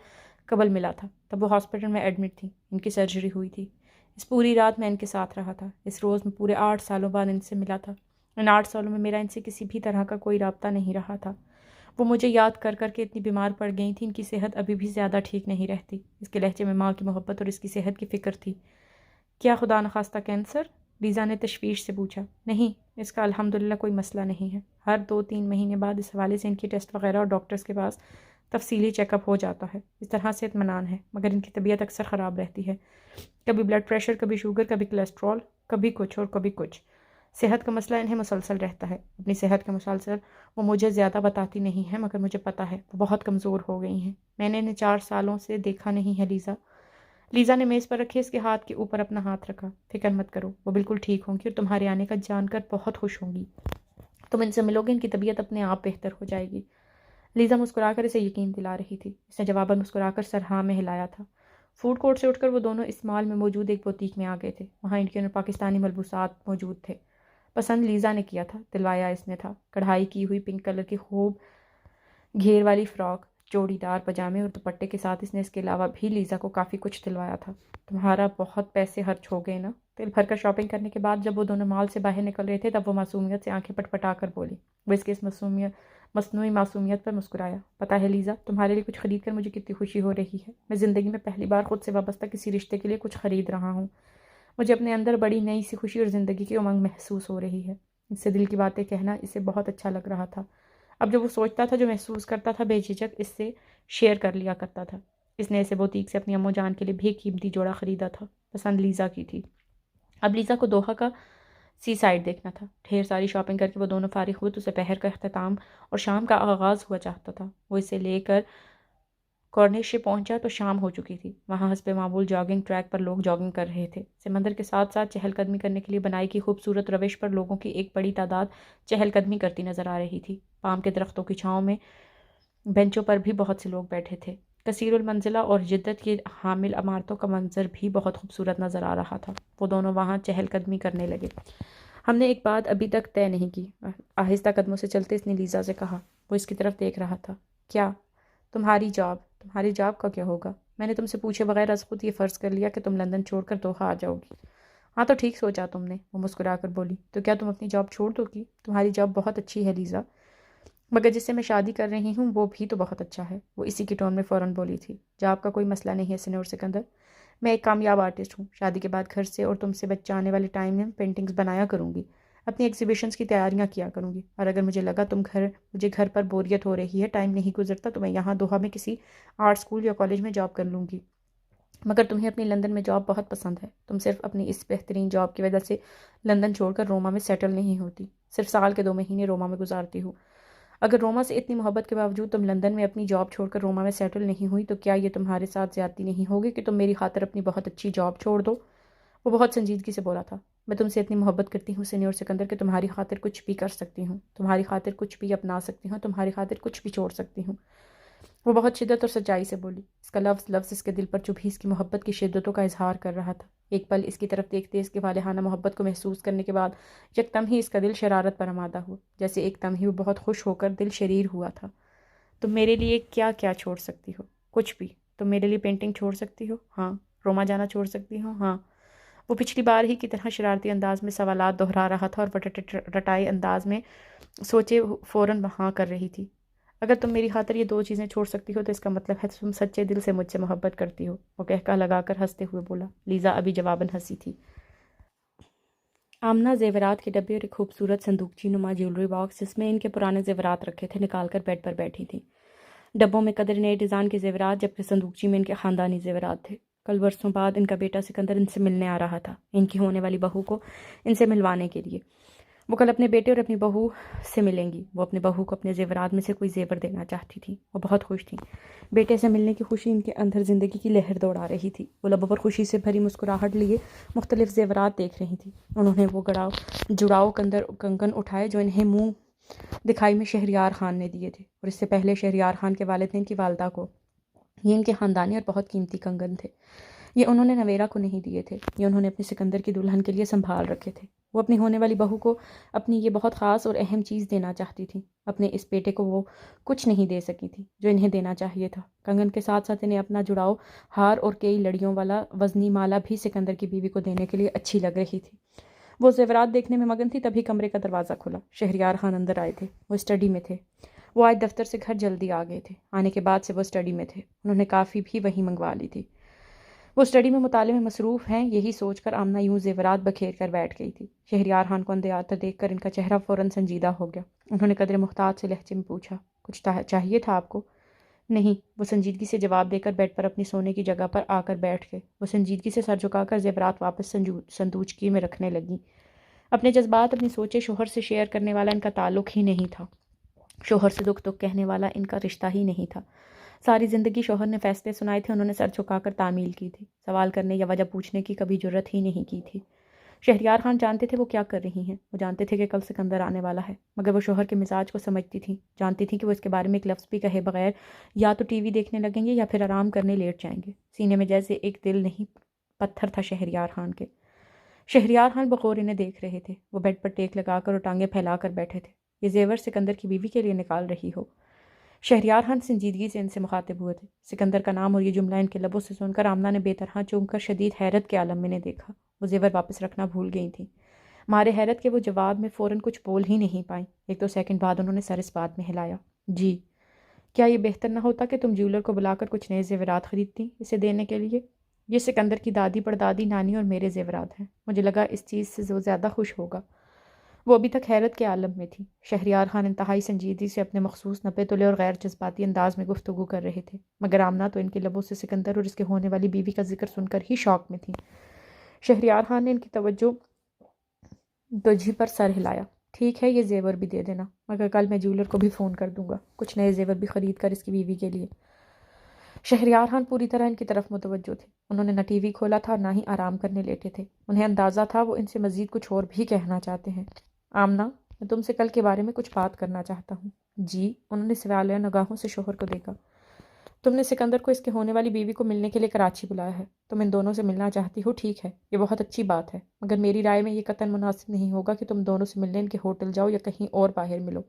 Speaker 1: قبل ملا تھا۔ تب وہ ہاسپٹل میں ایڈمٹ تھی، ان کی سرجری ہوئی تھی۔ اس پوری رات میں ان کے ساتھ رہا تھا۔ اس روز میں پورے 8 سالوں بعد ان سے ملا تھا۔ ان 8 سالوں میں میرا ان سے کسی بھی طرح کا کوئی رابطہ نہیں رہا تھا۔ وہ مجھے یاد کر کر کے اتنی بیمار پڑ گئی تھی، ان کی صحت ابھی بھی زیادہ ٹھیک نہیں رہتی۔ اس کے لہجے میں ماں کی محبت اور اس کی صحت کی فکر تھی۔ کیا خدا نخواستہ کینسر؟ لیزا نے تشویش سے پوچھا۔ نہیں، اس کا الحمدللہ کوئی مسئلہ نہیں ہے۔ ہر 2-3 مہینے بعد اس حوالے سے ان کی ٹیسٹ وغیرہ اور ڈاکٹرز کے پاس تفصیلی چیک اپ ہو جاتا ہے۔ اس طرح سے اطمینان ہے، مگر ان کی طبیعت اکثر خراب رہتی ہے۔ کبھی بلڈ پریشر، کبھی شوگر، کبھی کولیسٹرول، کبھی کچھ اور کبھی کچھ۔ صحت کا مسئلہ انہیں مسلسل رہتا ہے۔ اپنی صحت کا مسلسل وہ مجھے زیادہ بتاتی نہیں ہے، مگر مجھے پتہ ہے وہ بہت کمزور ہو گئی ہیں۔ میں نے انہیں 4 سالوں سے دیکھا نہیں ہے لیزا۔ لیزا نے میز پر رکھے اس کے ہاتھ کے اوپر اپنا ہاتھ رکھا۔ فکر مت کرو، وہ بالکل ٹھیک ہوں گی اور تمہارے آنے کا جان کر بہت خوش ہوں گی۔ تم ان سے ملو گے، ان کی طبیعت اپنے آپ بہتر ہو جائے گی۔ لیزا مسکرا کر اسے یقین دلا رہی تھی۔ اس نے جواباً مسکرا کر سر ہاں میں ہلایا تھا۔ فوڈ کورٹ سے اٹھ کر وہ دونوں اس مال میں موجود ایک بوتیک میں آ گئے تھے۔ وہاں انڈین اور پاکستانی ملبوسات موجود تھے۔ پسند لیزا نے کیا تھا، دلوایا اس نے تھا۔ کڑھائی کی ہوئی پنک کلر کی خوب گھیر والی فراک، چوڑی دار پاجامے اور دوپٹے کے ساتھ اس نے اس کے علاوہ بھی لیزا کو کافی کچھ دلوایا تھا۔ تمہارا بہت پیسے خرچ ہو گئے نا؟ دل بھر کر شاپنگ کرنے کے بعد جب وہ دونوں مال سے باہر نکل رہے تھے تب وہ معصومیت سے آنکھیں پٹپٹا کر بولی۔ وہ اس کے اس مصنوعی معصومیت پر مسکرایا۔ پتہ ہے لیزا، تمہارے لیے کچھ خرید کر مجھے کتنی خوشی ہو رہی ہے۔ میں زندگی میں پہلی بار خود سے وابستہ کسی رشتے کے لیے کچھ خرید رہا ہوں۔ مجھے اپنے اندر بڑی نئی سی خوشی اور زندگی کی امنگ محسوس ہو رہی ہے۔ اس سے دل کی باتیں کہنا اسے بہت اچھا لگ رہا تھا۔ اب جو وہ سوچتا تھا، جو محسوس کرتا تھا، بے جھجک اس سے شیئر کر لیا کرتا تھا۔ اس نے اسے بوتیک سے اپنی امو جان کے لیے بھی قیمتی جوڑا خریدا تھا۔ پسند لیزا کی تھی۔ اب لیزا کو دوحہ کا سی سائڈ دیکھنا تھا۔ ڈھیر ساری شاپنگ کر کے وہ دونوں فارغ ہوئے تو دوپہر کا اختتام اور شام کا آغاز ہوا چاہتا تھا۔ وہ اسے لے کر کارنیش سے پہنچا تو شام ہو چکی تھی۔ وہاں حسب معمول جاگنگ ٹریک پر لوگ جاگنگ کر رہے تھے۔ سمندر کے ساتھ ساتھ چہل قدمی کرنے کے لیے بنائی کی خوبصورت روش پر لوگوں کی ایک بڑی تعداد چہل قدمی کرتی نظر آ رہی تھی۔ پام کے درختوں کی چھاؤں میں بینچوں پر بھی بہت سے لوگ بیٹھے تھے۔ کثیر المنزلہ اور جدت کی حامل عمارتوں کا منظر بھی بہت خوبصورت نظر آ رہا تھا۔ وہ دونوں وہاں چہل قدمی کرنے لگے۔ ہم نے ایک بات ابھی تک طے نہیں کی، آہستہ قدموں سے چلتے اس نے لیزا سے کہا۔ وہ اس کی طرف دیکھ رہا تھا۔ کیا؟ تمہاری جاب کا کیا ہوگا؟ میں نے تم سے پوچھے بغیر از خود یہ فرض کر لیا کہ تم لندن چھوڑ کر دوحہ آ جاؤ گی۔ ہاں تو ٹھیک سوچا تم نے، وہ مسکرا کر بولی۔ تو کیا تم اپنی جاب چھوڑ دو گی؟ تمہاری جاب بہت اچھی ہے لیزا، مگر جس سے میں شادی کر رہی ہوں وہ بھی تو بہت اچھا ہے، وہ اسی کی ٹون میں فوراً بولی تھی۔ جاب کا کوئی مسئلہ نہیں ہے سنور سکندر، میں ایک کامیاب آرٹسٹ ہوں۔ شادی کے بعد گھر سے اور تم سے بچہ آنے والے ٹائم میں پینٹنگز بنایا کروں گی۔ اپنی ایگزیبیشنز کی تیاریاں کیا کروں گی، اور اگر مجھے لگا مجھے گھر پر بوریت ہو رہی ہے، ٹائم نہیں گزرتا، تو میں یہاں دوحہ میں کسی آرٹ اسکول یا کالج میں جاب کر لوں گی۔ مگر تمہیں اپنی لندن میں جاب بہت پسند ہے، تم صرف اپنی اس بہترین جاب کی وجہ سے لندن چھوڑ کر روما میں سیٹل نہیں ہوتی، صرف سال کے 2 مہینے روما میں گزارتی ہو۔ اگر روما سے اتنی محبت کے باوجود تم لندن میں اپنی جاب چھوڑ کر روما میں سیٹل نہیں ہوئی، تو کیا یہ تمہارے ساتھ زیادتی نہیں ہوگی کہ تم میری خاطر اپنی بہت اچھی جاب چھوڑ دو؟ وہ بہت سنجیدگی سے بولا تھا۔ میں تم سے اتنی محبت کرتی ہوں سینیور سکندر کہ تمہاری خاطر کچھ بھی کر سکتی ہوں، تمہاری خاطر کچھ بھی اپنا سکتی ہوں، تمہاری خاطر کچھ بھی چھوڑ سکتی ہوں۔ وہ بہت شدت اور سچائی سے بولی۔ اس کا لفظ اس کے دل پر چبھی اس کی محبت کی شدتوں کا اظہار کر رہا تھا۔ ایک پل اس کی طرف دیکھتے اس کی والہانہ محبت کو محسوس کرنے کے بعد یکدم ہی اس کا دل شرارت پر آمادہ ہوا، جیسے ایک دم ہی وہ بہت خوش ہو کر دل شریر ہوا تھا۔ تم میرے لیے کیا کیا چھوڑ سکتی ہو؟ کچھ بھی۔ تم میرے لیے پینٹنگ چھوڑ سکتی ہو؟ ہاں۔ روما جانا چھوڑ سکتی ہو؟ ہاں۔ وہ پچھلی بار ہی کی طرح شرارتی انداز میں سوالات دہرا رہا تھا اور رٹائے انداز میں سوچے فوراً ہاں کر رہی تھی۔ اگر تم میری خاطر یہ 2 چیزیں چھوڑ سکتی ہو تو اس کا مطلب ہے تم سچے دل سے مجھ سے محبت کرتی ہو، وہ کہکا لگا کر ہنستے ہوئے بولا۔ لیزا ابھی جواباً ہنسی تھی۔ آمنہ زیورات کے ڈبے اور ایک خوبصورت صندوقچی نما جیولری باکس جس میں ان کے پرانے زیورات رکھے تھے نکال کر بیڈ پر بیٹھی تھی۔ ڈبوں میں قدر نئے ڈیزائن کے زیورات، جبکہ صندوقچی میں ان کے خاندانی زیورات تھے۔ کل برسوں بعد ان کا بیٹا سکندر ان سے ملنے آ رہا تھا، ان کی ہونے والی بہو کو ان سے ملوانے کے لیے۔ وہ کل اپنے بیٹے اور اپنی بہو سے ملیں گی۔ وہ اپنے بہو کو اپنے زیورات میں سے کوئی زیور دینا چاہتی تھی۔ وہ بہت خوش تھیں۔ بیٹے سے ملنے کی خوشی ان کے اندر زندگی کی لہر دوڑا رہی تھی۔ وہ لبوں پر خوشی سے بھری مسکراہٹ لیے مختلف زیورات دیکھ رہی تھی۔ انہوں نے وہ جڑاؤ کنگن اٹھائے جو انہیں منہ دکھائی میں شہریار خان نے دیے تھے، اور اس سے پہلے شہریار خان کے والدین کی والدہ کو۔ یہ ان کے خاندانی اور بہت قیمتی کنگن تھے۔ یہ انہوں نے نویرا کو نہیں دیے تھے، یہ انہوں نے اپنے سکندر کی دلہن کے لیے سنبھال رکھے تھے۔ وہ اپنی ہونے والی بہو کو اپنی یہ بہت خاص اور اہم چیز دینا چاہتی تھی۔ اپنے اس بیٹے کو وہ کچھ نہیں دے سکی تھی جو انہیں دینا چاہیے تھا۔ کنگن کے ساتھ ساتھ انہیں اپنا جڑاؤ ہار اور کئی لڑیوں والا وزنی مالا بھی سکندر کی بیوی کو دینے کے لیے اچھی لگ رہی تھی۔ وہ زیورات دیکھنے میں مگن تھی، تبھی کمرے کا دروازہ کھلا۔ شہریار خان اندر آئے تھے۔ وہ اسٹڈی میں تھے۔ وہ آج دفتر سے گھر جلدی آ گئے تھے۔ آنے کے بعد سے وہ اسٹڈی میں تھے۔ انہوں نے کافی بھی وہیں منگوا لی تھی۔ وہ اسٹڈی میں مطالعے میں مصروف ہیں، یہی سوچ کر آمنہ یوں زیورات بکھیر کر بیٹھ گئی تھی۔ شہریار خان کو اندر آتا دیکھ کر ان کا چہرہ فوراً سنجیدہ ہو گیا۔ انہوں نے قدر محتاط سے لہجے میں پوچھا، کچھ چاہیے تھا آپ کو؟ نہیں، وہ سنجیدگی سے جواب دے کر بیڈ پر اپنی سونے کی جگہ پر آ کر بیٹھ گئے۔ وہ سنجیدگی سے سر جھکا کر زیورات واپس صندوقچی میں رکھنے لگیں۔ اپنے جذبات، اپنی سوچیں شوہر سے شیئر کرنے والا ان کا تعلق ہی نہیں تھا۔ شوہر سے دکھ کہنے والا ان کا رشتہ ہی نہیں تھا۔ ساری زندگی شوہر نے فیصلے سنائے تھے، انہوں نے سر جھکا کر تعمیل کی تھی۔ سوال کرنے یا وجہ پوچھنے کی کبھی جرت ہی نہیں کی تھی۔ شہریار خان جانتے تھے وہ کیا کر رہی ہیں۔ وہ جانتے تھے کہ کل سکندر آنے والا ہے، مگر وہ شوہر کے مزاج کو سمجھتی تھیں، جانتی تھیں کہ وہ اس کے بارے میں ایک لفظ بھی کہے بغیر یا تو ٹی وی دیکھنے لگیں گے یا پھر آرام کرنے لیٹ جائیں گے۔ سینے میں جیسے ایک دل نہیں پتھر تھا شہریار خان کے۔ شہریار خان بغور انہیں دیکھ رہے تھے۔ وہ بیڈ پر ٹیک لگا کر اور ٹانگیں پھیلا کر بیٹھے تھے۔ یہ زیور سکندر کی بیوی کے لیے نکال رہی ہو؟ شہریار خان سنجیدگی سے ان سے مخاطب ہوئے تھے۔ سکندر کا نام اور یہ جملہ ان کے لبوں سے سن کر آمنہ نے بے طرح چونک کر شدید حیرت کے عالم میں نے دیکھا۔ وہ زیور واپس رکھنا بھول گئی تھیں۔ مارے حیرت کے وہ جواب میں فوراً کچھ بول ہی نہیں پائیں۔ 1-2 سیکنڈ بعد انہوں نے سر اس بات میں ہلایا۔ جی، کیا یہ بہتر نہ ہوتا کہ تم جیولر کو بلا کر کچھ نئے زیورات خریدتی اسے دینے کے لیے؟ یہ سکندر کی دادی پڑدادی نانی اور میرے زیورات ہیں۔ مجھے لگا اس چیز سے وہ زیادہ خوش ہوگا۔ وہ ابھی تک حیرت کے عالم میں تھی۔ شہریار خان انتہائی سنجیدگی سے اپنے مخصوص نپے تلے اور غیر جذباتی انداز میں گفتگو کر رہے تھے، مگر آمنہ تو ان کے لبوں سے سکندر اور اس کے ہونے والی بیوی کا ذکر سن کر ہی شوق میں تھی۔ شہریار خان نے ان کی توجہ تجھی پر سر ہلایا۔ ٹھیک ہے، یہ زیور بھی دے دینا، مگر کل میں جیولر کو بھی فون کر دوں گا، کچھ نئے زیور بھی خرید کر اس کی بیوی کے لیے۔ شہریار خان پوری طرح ان کی طرف متوجہ تھے۔ انہوں نے نہ ٹی وی کھولا تھا اور نہ ہی آرام کرنے لیٹے تھے۔ انہیں اندازہ تھا وہ ان سے مزید کچھ اور بھی کہنا چاہتے ہیں۔ آمنہ، میں تم سے کل کے بارے میں کچھ بات کرنا چاہتا ہوں۔ جی؟ انہوں نے سوالیہ نگاہوں سے شوہر کو دیکھا۔ تم نے سکندر کو اس کے ہونے والی بیوی کو ملنے کے لیے کراچی بلایا ہے۔ تم ان دونوں سے ملنا چاہتی ہو، ٹھیک ہے، یہ بہت اچھی بات ہے، مگر میری رائے میں یہ قطعاً مناسب نہیں ہوگا کہ تم دونوں سے ملنے ان کے ہوٹل جاؤ یا کہیں اور باہر ملو۔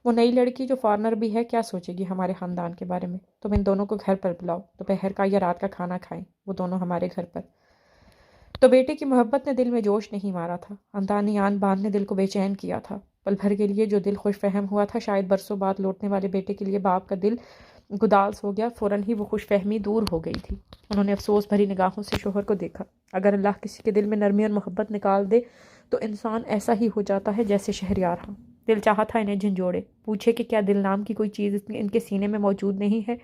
Speaker 1: وہ نئی لڑکی جو فارنر بھی ہے کیا سوچے گی ہمارے خاندان کے بارے میں؟ تم ان دونوں کو گھر پر بلاؤ، دوپہر کا یا رات کا کھانا کھائیں، وہ دونوں ہمارے گھر پر۔ تو بیٹے کی محبت نے دل میں جوش نہیں مارا تھا، خاندانی آن بان نے دل کو بے چین کیا تھا۔ پل بھر کے لیے جو دل خوش فہم ہوا تھا، شاید برسوں بعد لوٹنے والے بیٹے کے لیے باپ کا دل گداز ہو گیا، فوراً ہی وہ خوش فہمی دور ہو گئی تھی۔ انہوں نے افسوس بھری نگاہوں سے شوہر کو دیکھا۔ اگر اللہ کسی کے دل میں نرمی اور محبت نکال دے تو انسان ایسا ہی ہو جاتا ہے جیسے شہریار ہاں۔ دل چاہا تھا انہیں جھنجھوڑے، پوچھے کہ کیا دل نام کی کوئی چیز ان کے سینے میں موجود نہیں ہے۔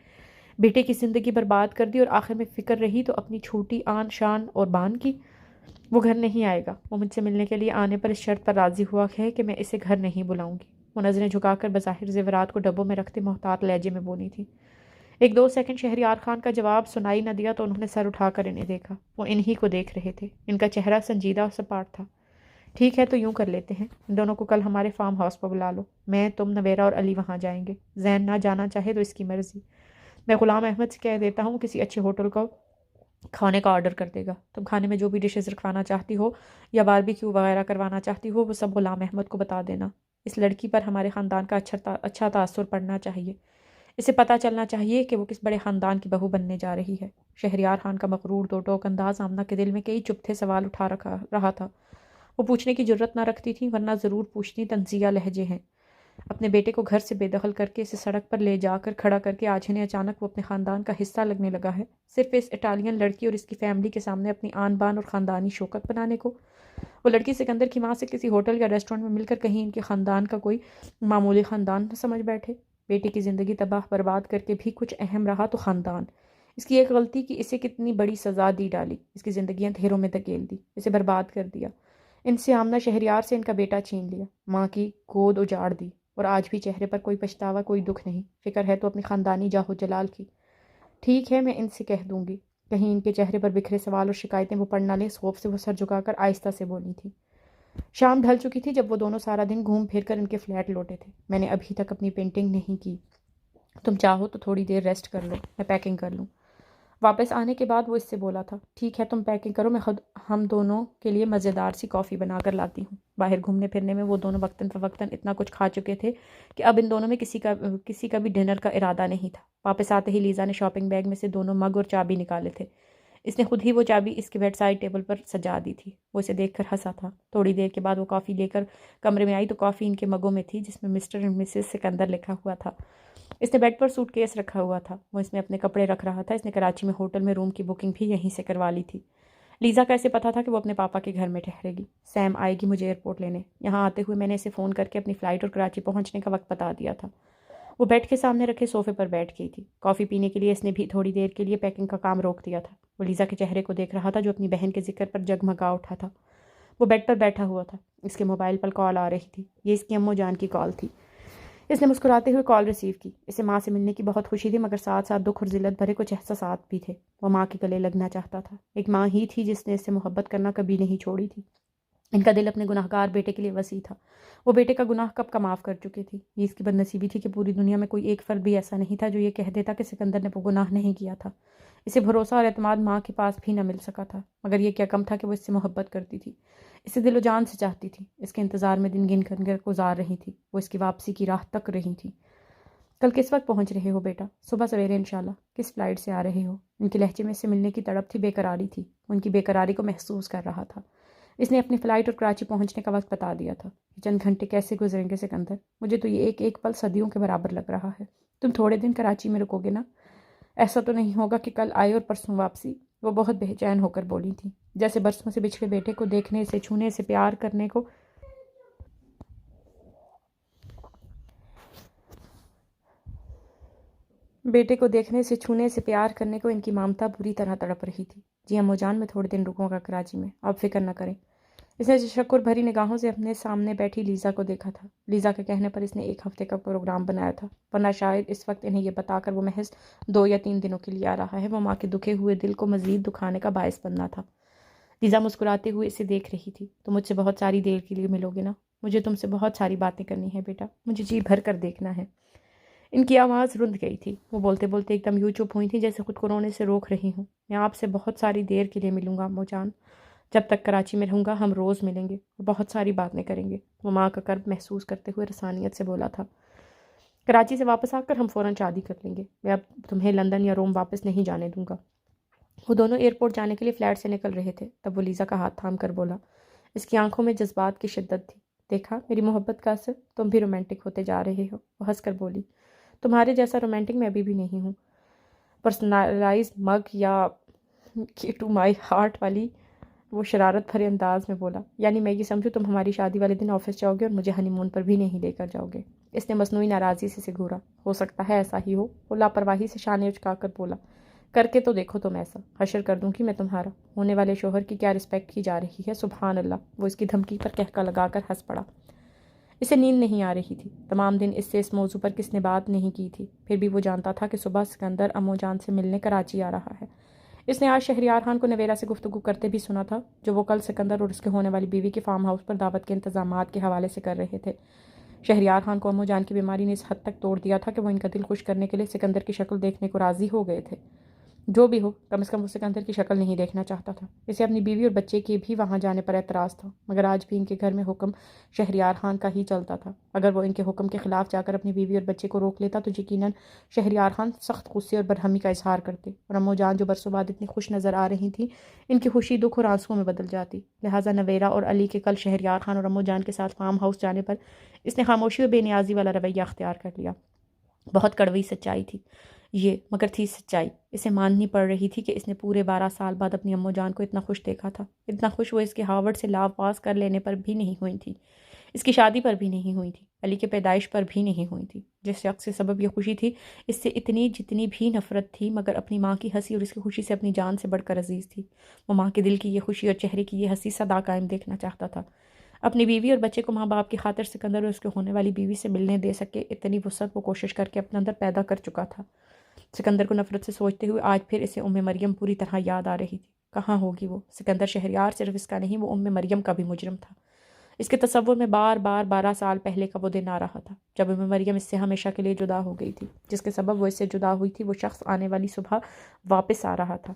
Speaker 1: بیٹے کی زندگی برباد کر دی اور آخر میں فکر رہی تو اپنی چھوٹی آن شان اور بان کی۔ وہ گھر نہیں آئے گا، وہ مجھ سے ملنے کے لیے آنے پر اس شرط پر راضی ہوا ہے کہ میں اسے گھر نہیں بلاؤں گی۔ وہ نظریں جھکا کر بظاہر زیورات کو ڈبوں میں رکھتے محتاط لہجے میں بولی تھی۔ ایک دو سیکنڈ شہریار خان کا جواب سنائی نہ دیا تو انہوں نے سر اٹھا کر انہیں دیکھا۔ وہ انہی کو دیکھ رہے تھے۔ ان کا چہرہ سنجیدہ اور سپاٹ تھا۔ ٹھیک ہے تو یوں کر لیتے ہیں، ان دونوں کو کل ہمارے فارم ہاؤس پر بلا لو، میں، تم، نویرہ اور علی وہاں جائیں گے۔ زین نہ جانا چاہے تو اس کی مرضی۔ میں غلام احمد سے کہہ دیتا ہوں کسی اچھے ہوٹل کو کھانے کا آرڈر کر دے گا۔ تم کھانے میں جو بھی ڈشز رکھوانا چاہتی ہو یا باربیکیو وغیرہ کروانا چاہتی ہو وہ سب غلام احمد کو بتا دینا۔ اس لڑکی پر ہمارے خاندان کا اچھا تاثر پڑنا چاہیے۔ اسے پتہ چلنا چاہیے کہ وہ کس بڑے خاندان کی بہو بننے جا رہی ہے۔ شہریار خان کا مغرور دو ٹوک انداز آمنہ کے دل میں کئی چپتے سوال اٹھا رہا تھا۔ وہ پوچھنے کی جرت نہ رکھتی تھی، ورنہ ضرور پوچھتی تنزیہ لہجے ہیں۔ اپنے بیٹے کو گھر سے بے دخل کر کے اسے سڑک پر لے جا کر کھڑا کر کے آج انہیں اچانک وہ اپنے خاندان کا حصہ لگنے لگا ہے، صرف اس اٹالین لڑکی اور اس کی فیملی کے سامنے اپنی آن بان اور خاندانی شوکت بنانے کو۔ وہ لڑکی سکندر کی ماں سے کسی ہوٹل یا ریسٹورنٹ میں مل کر کہیں ان کے خاندان کا کوئی معمولی خاندان نہ سمجھ بیٹھے۔ بیٹے کی زندگی تباہ برباد کر کے بھی کچھ اہم رہا تو خاندان۔ اس کی ایک غلطی کی اسے کتنی بڑی سزا دی ڈالی، اس کی زندگیاں اندھیروں میں دھکیل دی، اسے برباد کر دیا۔ ان سے آمنہ شہریار سے ان کا بیٹا چھین لیا، ماں کی گود اجاڑ دی، اور آج بھی چہرے پر کوئی پچھتاوا، کوئی دکھ نہیں۔ فکر ہے تو اپنی خاندانی جاہو جلال کی۔ ٹھیک ہے، میں ان سے کہہ دوں گی۔ کہیں ان کے چہرے پر بکھرے سوال اور شکایتیں وہ پڑھ نہ لیں، خوف سے وہ سر جھکا کر آہستہ سے بولی تھی۔ شام ڈھل چکی تھی جب وہ دونوں سارا دن گھوم پھر کر ان کے فلیٹ لوٹے تھے۔ میں نے ابھی تک اپنی پینٹنگ نہیں کی، تم چاہو تو تھوڑی دیر ریسٹ کر لو، میں پیکنگ کر لوں۔ واپس آنے کے بعد وہ اس سے بولا تھا، ٹھیک ہے تم پیکنگ کرو، میں خود ہم دونوں کے لیے مزیدار سی کافی بنا کر لاتی ہوں۔ باہر گھومنے پھرنے میں وہ دونوں وقتاً فوقتاً اتنا کچھ کھا چکے تھے کہ اب ان دونوں میں کسی کا بھی ڈنر کا ارادہ نہیں تھا۔ واپس آتے ہی لیزا نے شاپنگ بیگ میں سے دونوں مگ اور چابی نکالے تھے۔ اس نے خود ہی وہ چابی اس کے بیڈ سائڈ ٹیبل پر سجا دی تھی۔ وہ اسے دیکھ کر ہنسا تھا۔ تھوڑی دیر کے بعد وہ کافی لے کر کمرے میں آئی تو کافی ان کے مگوں میں تھی جس میں مسٹر اینڈ مسز سکندر لکھا ہوا تھا۔ اس نے بیڈ پر سوٹ کیس رکھا ہوا تھا، وہ اس میں اپنے کپڑے رکھ رہا تھا۔ اس نے کراچی میں ہوٹل میں روم کی بکنگ بھی یہیں سے کروا لی تھی۔ لیزا کا اسے پتا تھا کہ وہ اپنے پاپا کے گھر میں ٹھہرے گی۔ سیم آئے گی مجھے ایئرپورٹ لینے۔ یہاں آتے ہوئے میں نے اسے فون کر کے اپنی فلائٹ اور کراچی پہنچنے کا وقت بتا دیا تھا۔ وہ بیڈ کے سامنے رکھے صوفے پر بیٹھ گئی تھی۔ کافی پینے کے لیے اس نے بھی تھوڑی دیر کے لیے پیکنگ کا کام روک دیا تھا۔ وہ لیزا کے چہرے کو دیکھ رہا تھا جو اپنی بہن کے ذکر پر جگمگا اٹھا تھا۔ وہ بیڈ پر بیٹھا ہوا تھا، اس کے موبائل پر کال آ رہی تھی۔ یہ اس کی امو جان کی کال تھی۔ اس نے مسکراتے ہوئے کال ریسیو کی۔ اسے ماں سے ملنے کی بہت خوشی تھی، مگر ساتھ ساتھ دکھ اور ذلت بھرے کچھ احساسات بھی تھے۔ وہ ماں کے گلے لگنا چاہتا تھا، ایک ماں ہی تھی جس نے اس سے محبت کرنا کبھی نہیں چھوڑی تھی۔ ان کا دل اپنے گناہگار بیٹے کے لیے وسیع تھا۔ وہ بیٹے کا گناہ کب کا معاف کر چکی تھی۔ یہ اس کی بد نصیبی تھی کہ پوری دنیا میں کوئی ایک فرد بھی ایسا نہیں تھا جو یہ کہہ دیتا کہ سکندر نے وہ گناہ نہیں کیا تھا۔ اسے بھروسہ اور اعتماد ماں کے پاس بھی نہ مل سکا تھا، مگر یہ کیا کم تھا کہ وہ اس سے محبت کرتی تھی، اسے دل و جان سے چاہتی تھی، اس کے انتظار میں دن گن کر گزار رہی تھی، وہ اس کی واپسی کی راہ تک رہی تھی۔ کل کس وقت پہنچ رہے ہو بیٹا؟ صبح سویرے انشاءاللہ۔ کس فلائٹ سے آ رہے ہو؟ ان کے لہجے میں اس سے ملنے کی تڑپ تھی، بے قراری تھی۔ ان کی بے قراری کو محسوس کر رہا تھا۔ اس نے اپنی فلائٹ اور کراچی پہنچنے کا وقت بتا دیا تھا۔ چند گھنٹے کیسے گزریں گے سکندر؟ مجھے تو یہ ایک ایک پل صدیوں کے برابر لگ رہا ہے۔ تم تھوڑے دن کراچی میں رکو گے نا؟ ایسا تو نہیں ہوگا کہ کل آئے اور پرسوں واپسی؟ وہ بہت بے چین ہو کر بولی تھی، جیسے برسوں سے بچھڑے بیٹے کو دیکھنے سے، چھونے سے، پیار کرنے کو ان کی مامتا بری طرح تڑپ رہی تھی۔ جی امو جان، میں تھوڑے دن رکوں گا کراچی میں، آپ فکر نہ کریں۔ اس نے تشکر بھری نگاہوں سے اپنے سامنے بیٹھی لیزا کو دیکھا تھا۔ لیزا کے کہنے پر اس نے ایک ہفتے کا پروگرام بنایا تھا، ورنہ شاید اس وقت انہیں یہ بتا کر وہ محض 2 یا 3 دنوں کے لیے آ رہا ہے، وہ ماں کے دکھے ہوئے دل کو مزید دکھانے کا باعث بننا تھا۔ لیزا مسکراتے ہوئے اسے دیکھ رہی تھی۔ تم مجھ سے بہت ساری دیر کے لیے ملو گے نا؟ مجھے تم سے بہت ساری باتیں کرنی ہے بیٹا، مجھے جی بھر کر دیکھنا ہے۔ ان کی آواز رند گئی تھی۔ وہ بولتے بولتے ایک دم یوں چپ ہوئی تھی جیسے خود کو رونے سے روک رہی ہوں۔ میں آپ سے بہت ساری دیر کے لیے ملوں گا امو جان، جب تک کراچی میں رہوں گا ہم روز ملیں گے اور بہت ساری باتیں کریں گے۔ وہ ماں کا کرب محسوس کرتے ہوئے رسانیت سے بولا تھا۔ کراچی سے واپس آ کر ہم فوراً شادی کر لیں گے، میں اب تمہیں لندن یا روم واپس نہیں جانے دوں گا۔ وہ دونوں ایئرپورٹ جانے کے لیے فلیٹ سے نکل رہے تھے، تب وہ لیزا کا ہاتھ تھام کر بولا۔ اس کی آنکھوں میں جذبات کی شدت تھی۔ دیکھا میری محبت کا اثر، تم بھی رومانٹک ہوتے جا رہے ہو۔ وہ ہنس کر بولی، تمہارے جیسا رومانٹک میں ابھی بھی نہیں ہوں۔ پرسنلائز مگ یا کی ٹو مائی ہارٹ والی وہ شرارت بھرے انداز میں بولا، یعنی میں یہ سمجھوں تم ہماری شادی والے دن آفس جاؤ گے اور مجھے ہنی مون پر بھی نہیں لے کر جاؤ گے؟ اس نے مصنوعی ناراضی سے گھورا۔ ہو سکتا ہے ایسا ہی ہو، وہ لاپرواہی سے شانے اچکا کر بولا۔ کر کے تو دیکھو تم ایسا، حشر کر دوں گی میں تمہارا۔ ہونے والے شوہر کی کیا رسپیکٹ کی جا رہی ہے، سبحان اللہ! وہ اس کی دھمکی پر کہکا لگا کر ہنس پڑا۔ اسے نیند نہیں آ رہی تھی۔ تمام دن اس سے اس موضوع پر کس نے بات نہیں کی تھی، پھر بھی وہ جانتا تھا کہ صبح سکندر امو جان سے ملنے کراچی آ رہا ہے۔ اس نے آج شہریار خان کو نویرا سے گفتگو کرتے بھی سنا تھا، جو وہ کل سکندر اور اس کے ہونے والی بیوی کے فارم ہاؤس پر دعوت کے انتظامات کے حوالے سے کر رہے تھے۔ شہریار خان کو امو جان کی بیماری نے اس حد تک توڑ دیا تھا کہ وہ ان کا دل خوش کرنے کے لیے سکندر کی شکل دیکھنے کو راضی ہو گئے تھے۔ جو بھی ہو، کم از کم وہ سکندر کی شکل نہیں دیکھنا چاہتا تھا۔ اسے اپنی بیوی اور بچے کے بھی وہاں جانے پر اعتراض تھا، مگر آج بھی ان کے گھر میں حکم شہریار خان کا ہی چلتا تھا۔ اگر وہ ان کے حکم کے خلاف جا کر اپنی بیوی اور بچے کو روک لیتا تو یقیناً شہریار خان سخت غصے اور برہمی کا اظہار کرتے، اور امو جان جو برسوں بعد اتنی خوش نظر آ رہی تھیں، ان کی خوشی دکھ اور آنسوؤں میں بدل جاتی۔ لہٰذا نویرا اور علی کے کل شہریار خان اور امو جان کے ساتھ فارم ہاؤس جانے پر اس نے خاموشی اور بے نیازی والا رویہ اختیار کر لیا۔ بہت کڑوی سچائی تھی یہ، مگر تھی سچائی۔ اسے ماننی پڑ رہی تھی کہ اس نے پورے 12 سال بعد اپنی امو جان کو اتنا خوش دیکھا تھا۔ اتنا خوش وہ اس کے ہارورڈ سے لا پاس کر لینے پر بھی نہیں ہوئی تھی، اس کی شادی پر بھی نہیں ہوئی تھی، علی کے پیدائش پر بھی نہیں ہوئی تھی۔ جس شخص سے سبب یہ خوشی تھی، اس سے اتنی جتنی بھی نفرت تھی، مگر اپنی ماں کی ہنسی اور اس کی خوشی سے اپنی جان سے بڑھ کر عزیز تھی۔ وہ ماں کے دل کی یہ خوشی اور چہرے کی یہ ہنسی سدا قائم دیکھنا چاہتا تھا۔ اپنی بیوی اور بچے کو ماں باپ کی خاطر سکندر اور اس کے ہونے والی بیوی سے ملنے دے سکے، اتنی وسعت وہ کوشش کر کے اپنے اندر پیدا کر چکا تھا۔ سکندر کو نفرت سے سوچتے ہوئے آج پھر اسے مریم پوری طرح یاد آ رہی تھی۔ کہاں ہوگی وہ؟ سکندر شہریار صرف اس کا نہیں، وہ مریم کا بھی مجرم تھا۔ اس کے تصور میں بار بار 12 سال پہلے کا وہ دن آ رہا تھا، جب مریم اس سے ہمیشہ کے لیے جدا ہو گئی تھی۔ جس کے سبب وہ اس سے جدا ہوئی تھی، وہ شخص آنے والی صبح واپس آ رہا تھا۔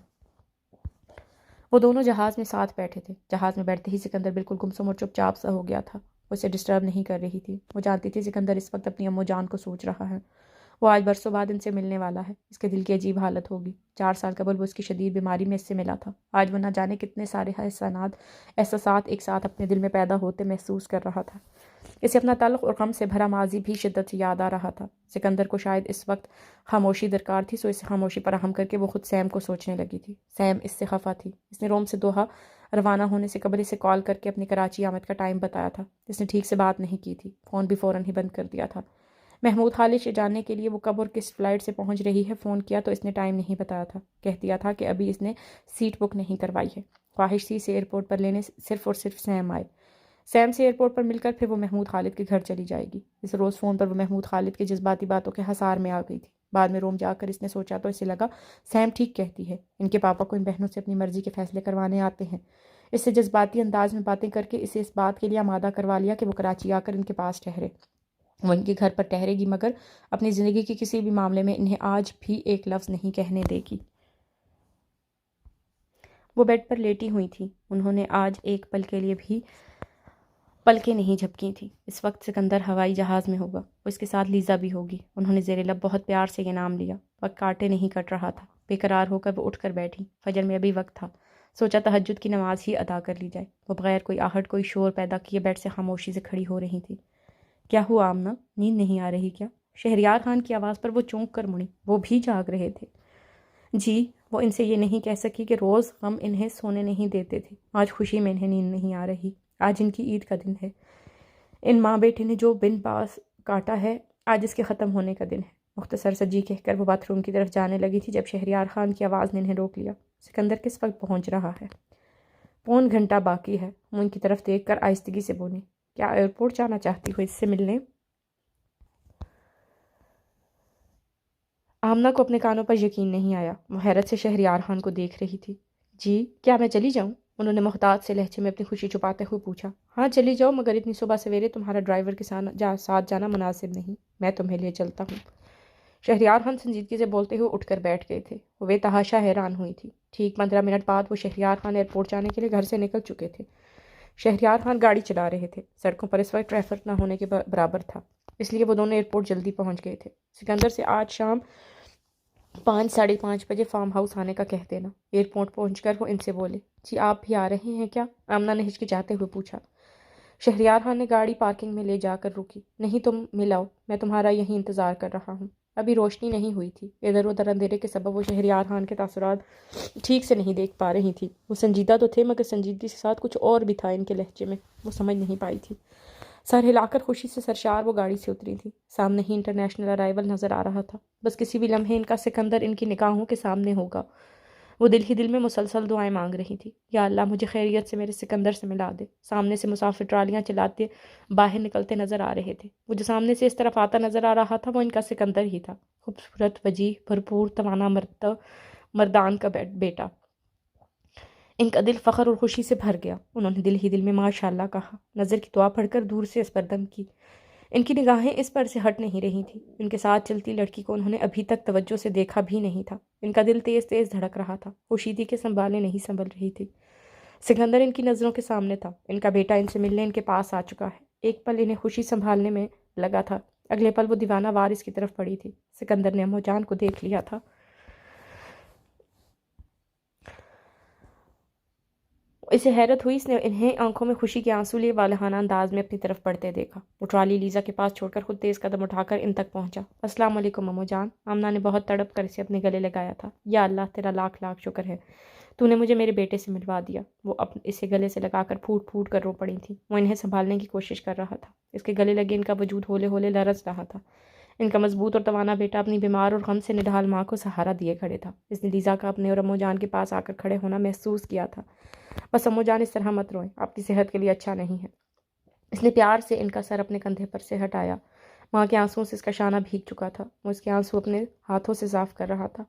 Speaker 1: وہ دونوں جہاز میں ساتھ بیٹھے تھے۔ جہاز میں بیٹھتے ہی سکندر بالکل گمسم اور چپ چاپ سا ہو گیا تھا۔ وہ اسے ڈسٹرب نہیں کر رہی تھی۔ وہ جانتی تھی سکندر اس وقت اپنی امو جان کو سوچ رہا ہے۔ وہ آج برسوں بعد ان سے ملنے والا ہے۔ اس کے دل کی عجیب حالت ہوگی۔ 4 سال قبل وہ اس کی شدید بیماری میں اس سے ملا تھا۔ آج وہ نہ جانے کتنے سارے احساسات ایک ساتھ اپنے دل میں پیدا ہوتے محسوس کر رہا تھا۔ اسے اپنا تلخ اور غم سے بھرا ماضی بھی شدت سے یاد آ رہا تھا۔ سکندر کو شاید اس وقت خاموشی درکار تھی، سو اسے خاموشی فراہم کر کے وہ خود سیم کو سوچنے لگی تھی۔ سیم اس سے خفا تھی۔ اس نے روم سے دوحہ روانہ ہونے سے قبل اسے کال کر کے اپنی کراچی آمد کا ٹائم بتایا تھا۔ اس نے ٹھیک سے بات نہیں کی تھی، فون بھی فوراً ہی بند کر دیا تھا۔ محمود خالد سے جاننے کے لیے وہ کب اور کس فلائٹ سے پہنچ رہی ہے فون کیا تو اس نے ٹائم نہیں بتایا تھا۔ کہہ دیا تھا کہ ابھی اس نے سیٹ بک نہیں کروائی ہے۔ خواہش تھی اسے ایئرپورٹ پر لینے صرف اور صرف سیم آئے۔ سیم سے ایئرپورٹ پر مل کر پھر وہ محمود خالد کے گھر چلی جائے گی۔ اس روز فون پر وہ محمود خالد کے جذباتی باتوں کے حصار میں آ گئی تھی۔ بعد میں روم جا کر اس نے سوچا تو اسے لگا سیم ٹھیک کہتی ہے۔ ان کے پاپا کو ان بہنوں سے اپنی مرضی کے فیصلے کروانے آتے ہیں۔ اس سے جذباتی انداز میں باتیں کر کے اسے اس بات کے لیے آمادہ کروا لیا کہ وہ کراچی آ کر ان کے پاس ٹھہرے۔ وہ ان کے گھر پر ٹھہرے گی، مگر اپنی زندگی کے کسی بھی معاملے میں انہیں آج بھی ایک لفظ نہیں کہنے دے گی۔ وہ بیڈ پر لیٹی ہوئی تھی۔ انہوں نے آج ایک پل کے لیے بھی پلکیں نہیں جھپکی تھیں۔ اس وقت سکندر ہوائی جہاز میں ہوگا، اس کے ساتھ لیزا بھی ہوگی۔ انہوں نے زیر لب بہت پیار سے یہ نام لیا۔ وقت کاٹے نہیں کٹ رہا تھا۔ بے قرار ہو کر وہ اٹھ کر بیٹھی۔ فجر میں ابھی وقت تھا۔ سوچا تہجد کی نماز ہی ادا کر لی جائے۔ وہ بغیر کوئی آہٹ کوئی شور پیدا کیے بیڈ سے خاموشی سے کھڑی ہو رہی تھی۔ کیا ہوا آمنہ؟ نیند نہیں آ رہی کیا؟ شہریار خان کی آواز پر وہ چونک کر مڑی۔ وہ بھی جاگ رہے تھے؟ جی۔ وہ ان سے یہ نہیں کہہ سکی کہ روز غم انہیں سونے نہیں دیتے تھے، آج خوشی میں انہیں نیند نہیں آ رہی۔ آج ان کی عید کا دن ہے۔ ان ماں بیٹے نے جو بن باز کاٹا ہے، آج اس کے ختم ہونے کا دن ہے۔ مختصر سا جی کہہ کر وہ باتھ روم کی طرف جانے لگی تھی جب شہریار خان کی آواز نے انہیں روک لیا۔ سکندر کس وقت پہنچ رہا ہے؟ 1.25 گھنٹہ باقی ہے۔ وہ ان کی طرف دیکھ کر آہستگی سے بولی۔ کیا ایئرپورٹ جانا چاہتی ہو اس سے ملنے؟ آمنہ کو اپنے کانوں پر یقین نہیں آیا۔ وہ حیرت سے شہریار خان کو دیکھ رہی تھی۔ جی، کیا میں چلی جاؤں؟ انہوں نے محتاط سے لہجے میں اپنی خوشی چھپاتے ہوئے پوچھا۔ ہاں چلی جاؤ، مگر اتنی صبح سویرے تمہارا ڈرائیور کے ساتھ جانا مناسب نہیں۔ میں تمہیں لے چلتا ہوں۔ شہریار خان سنجیدگی سے بولتے ہوئے اٹھ کر بیٹھ گئے تھے۔ وہ بے تحاشا حیران ہوئی تھی۔ ٹھیک 15 منٹ بعد وہ شہریار خان ایئرپورٹ جانے کے لیے گھر سے نکل چکے تھے۔ شہریار خان گاڑی چلا رہے تھے۔ سڑکوں پر اس وقت ٹریفک نہ ہونے کے برابر تھا، اس لیے وہ دونوں ایئرپورٹ جلدی پہنچ گئے تھے۔ سکندر سے آج شام 5 ساڑھے 5 بجے فارم ہاؤس آنے کا کہہ دینا۔ ایئرپورٹ پہنچ کر وہ ان سے بولے۔ جی آپ بھی آ رہے ہیں کیا؟ آمنہ نے ہچکچاتے ہوئے پوچھا۔ شہریار خان نے گاڑی پارکنگ میں لے جا کر روکی۔ نہیں تم مل آؤ، میں تمہارا یہیں انتظار کر رہا ہوں۔ ابھی روشنی نہیں ہوئی تھی، ادھر ادھر اندھیرے کے سبب وہ شہریار خان کے تاثرات ٹھیک سے نہیں دیکھ پا رہی تھی۔ وہ سنجیدہ تو تھے مگر سنجیدگی کے ساتھ کچھ اور بھی تھا ان کے لہجے میں، وہ سمجھ نہیں پائی تھی۔ سر ہلا کر خوشی سے سرشار وہ گاڑی سے اتری تھی۔ سامنے ہی انٹرنیشنل ارائیول نظر آ رہا تھا، بس کسی بھی لمحے ان کا سکندر ان کی نگاہوں کے سامنے ہوگا۔ وہ دل ہی دل میں مسلسل دعائیں مانگ رہی تھی، یا اللہ مجھے خیریت سے میرے سکندر سے ملا دے۔ سامنے سے مسافر ٹرالیاں چلاتے باہر نکلتے نظر آ رہے تھے۔ وہ جو سامنے سے اس طرف آتا نظر آ رہا تھا وہ ان کا سکندر ہی تھا، خوبصورت، وجیح، بھرپور، توانا مردان کا بیٹا۔ ان کا دل فخر اور خوشی سے بھر گیا۔ انہوں نے دل ہی دل میں ماشاء اللہ کہا، نظر کی دعا پڑھ کر دور سے اس پر دم کی۔ ان کی نگاہیں اس پر سے ہٹ نہیں رہی تھیں۔ ان کے ساتھ چلتی لڑکی کو انہوں نے ابھی تک توجہ سے دیکھا بھی نہیں تھا۔ ان کا دل تیز تیز دھڑک رہا تھا، خوشی کے سنبھالے نہیں سنبھل رہی تھی۔ سکندر ان کی نظروں کے سامنے تھا، ان کا بیٹا ان سے ملنے ان کے پاس آ چکا ہے۔ ایک پل انہیں خوشی سنبھالنے میں لگا تھا، اگلے پل وہ دیوانہ وارث کی طرف پڑی تھی۔ سکندر نے امو جان کو دیکھ لیا تھا۔ اسے حیرت ہوئی، اس نے انہیں آنکھوں میں خوشی کے آنسو لیے والہانہ انداز میں اپنی طرف پڑھتے دیکھا۔ وہ ٹرالی لیزا کے پاس چھوڑ کر خود تیز قدم اٹھا کر ان تک پہنچا۔ السلام علیکم امو جان۔ آمنہ نے بہت تڑپ کر اسے اپنے گلے لگایا تھا۔ یا اللہ تیرا لاکھ لاکھ شکر ہے، تو نے مجھے میرے بیٹے سے ملوا دیا۔ وہ اسے گلے سے لگا کر پھوٹ پھوٹ کر رو پڑی تھی۔ وہ انہیں سنبھالنے کی کوشش کر رہا تھا، اس کے گلے لگے ان کا وجود ہولے ہولے لرز رہا تھا۔ ان کا مضبوط اور توانا بیٹا اپنی بیمار اور غم سے نڈھال ماں کو سہارا دیے کھڑے تھا۔ اس نے لیزا کا اپنے اور امو جان کے پاس آ کر کھڑے ہونا محسوس کیا تھا۔ بس امو جان اس طرح مت روئیں، آپ کی صحت کے لیے اچھا نہیں ہے۔ اس نے پیار سے ان کا سر اپنے کندھے پر سے ہٹایا۔ ماں کے آنسوؤں سے اس کا شانہ بھیگ چکا تھا، وہ اس کے آنسو اپنے ہاتھوں سے صاف کر رہا تھا۔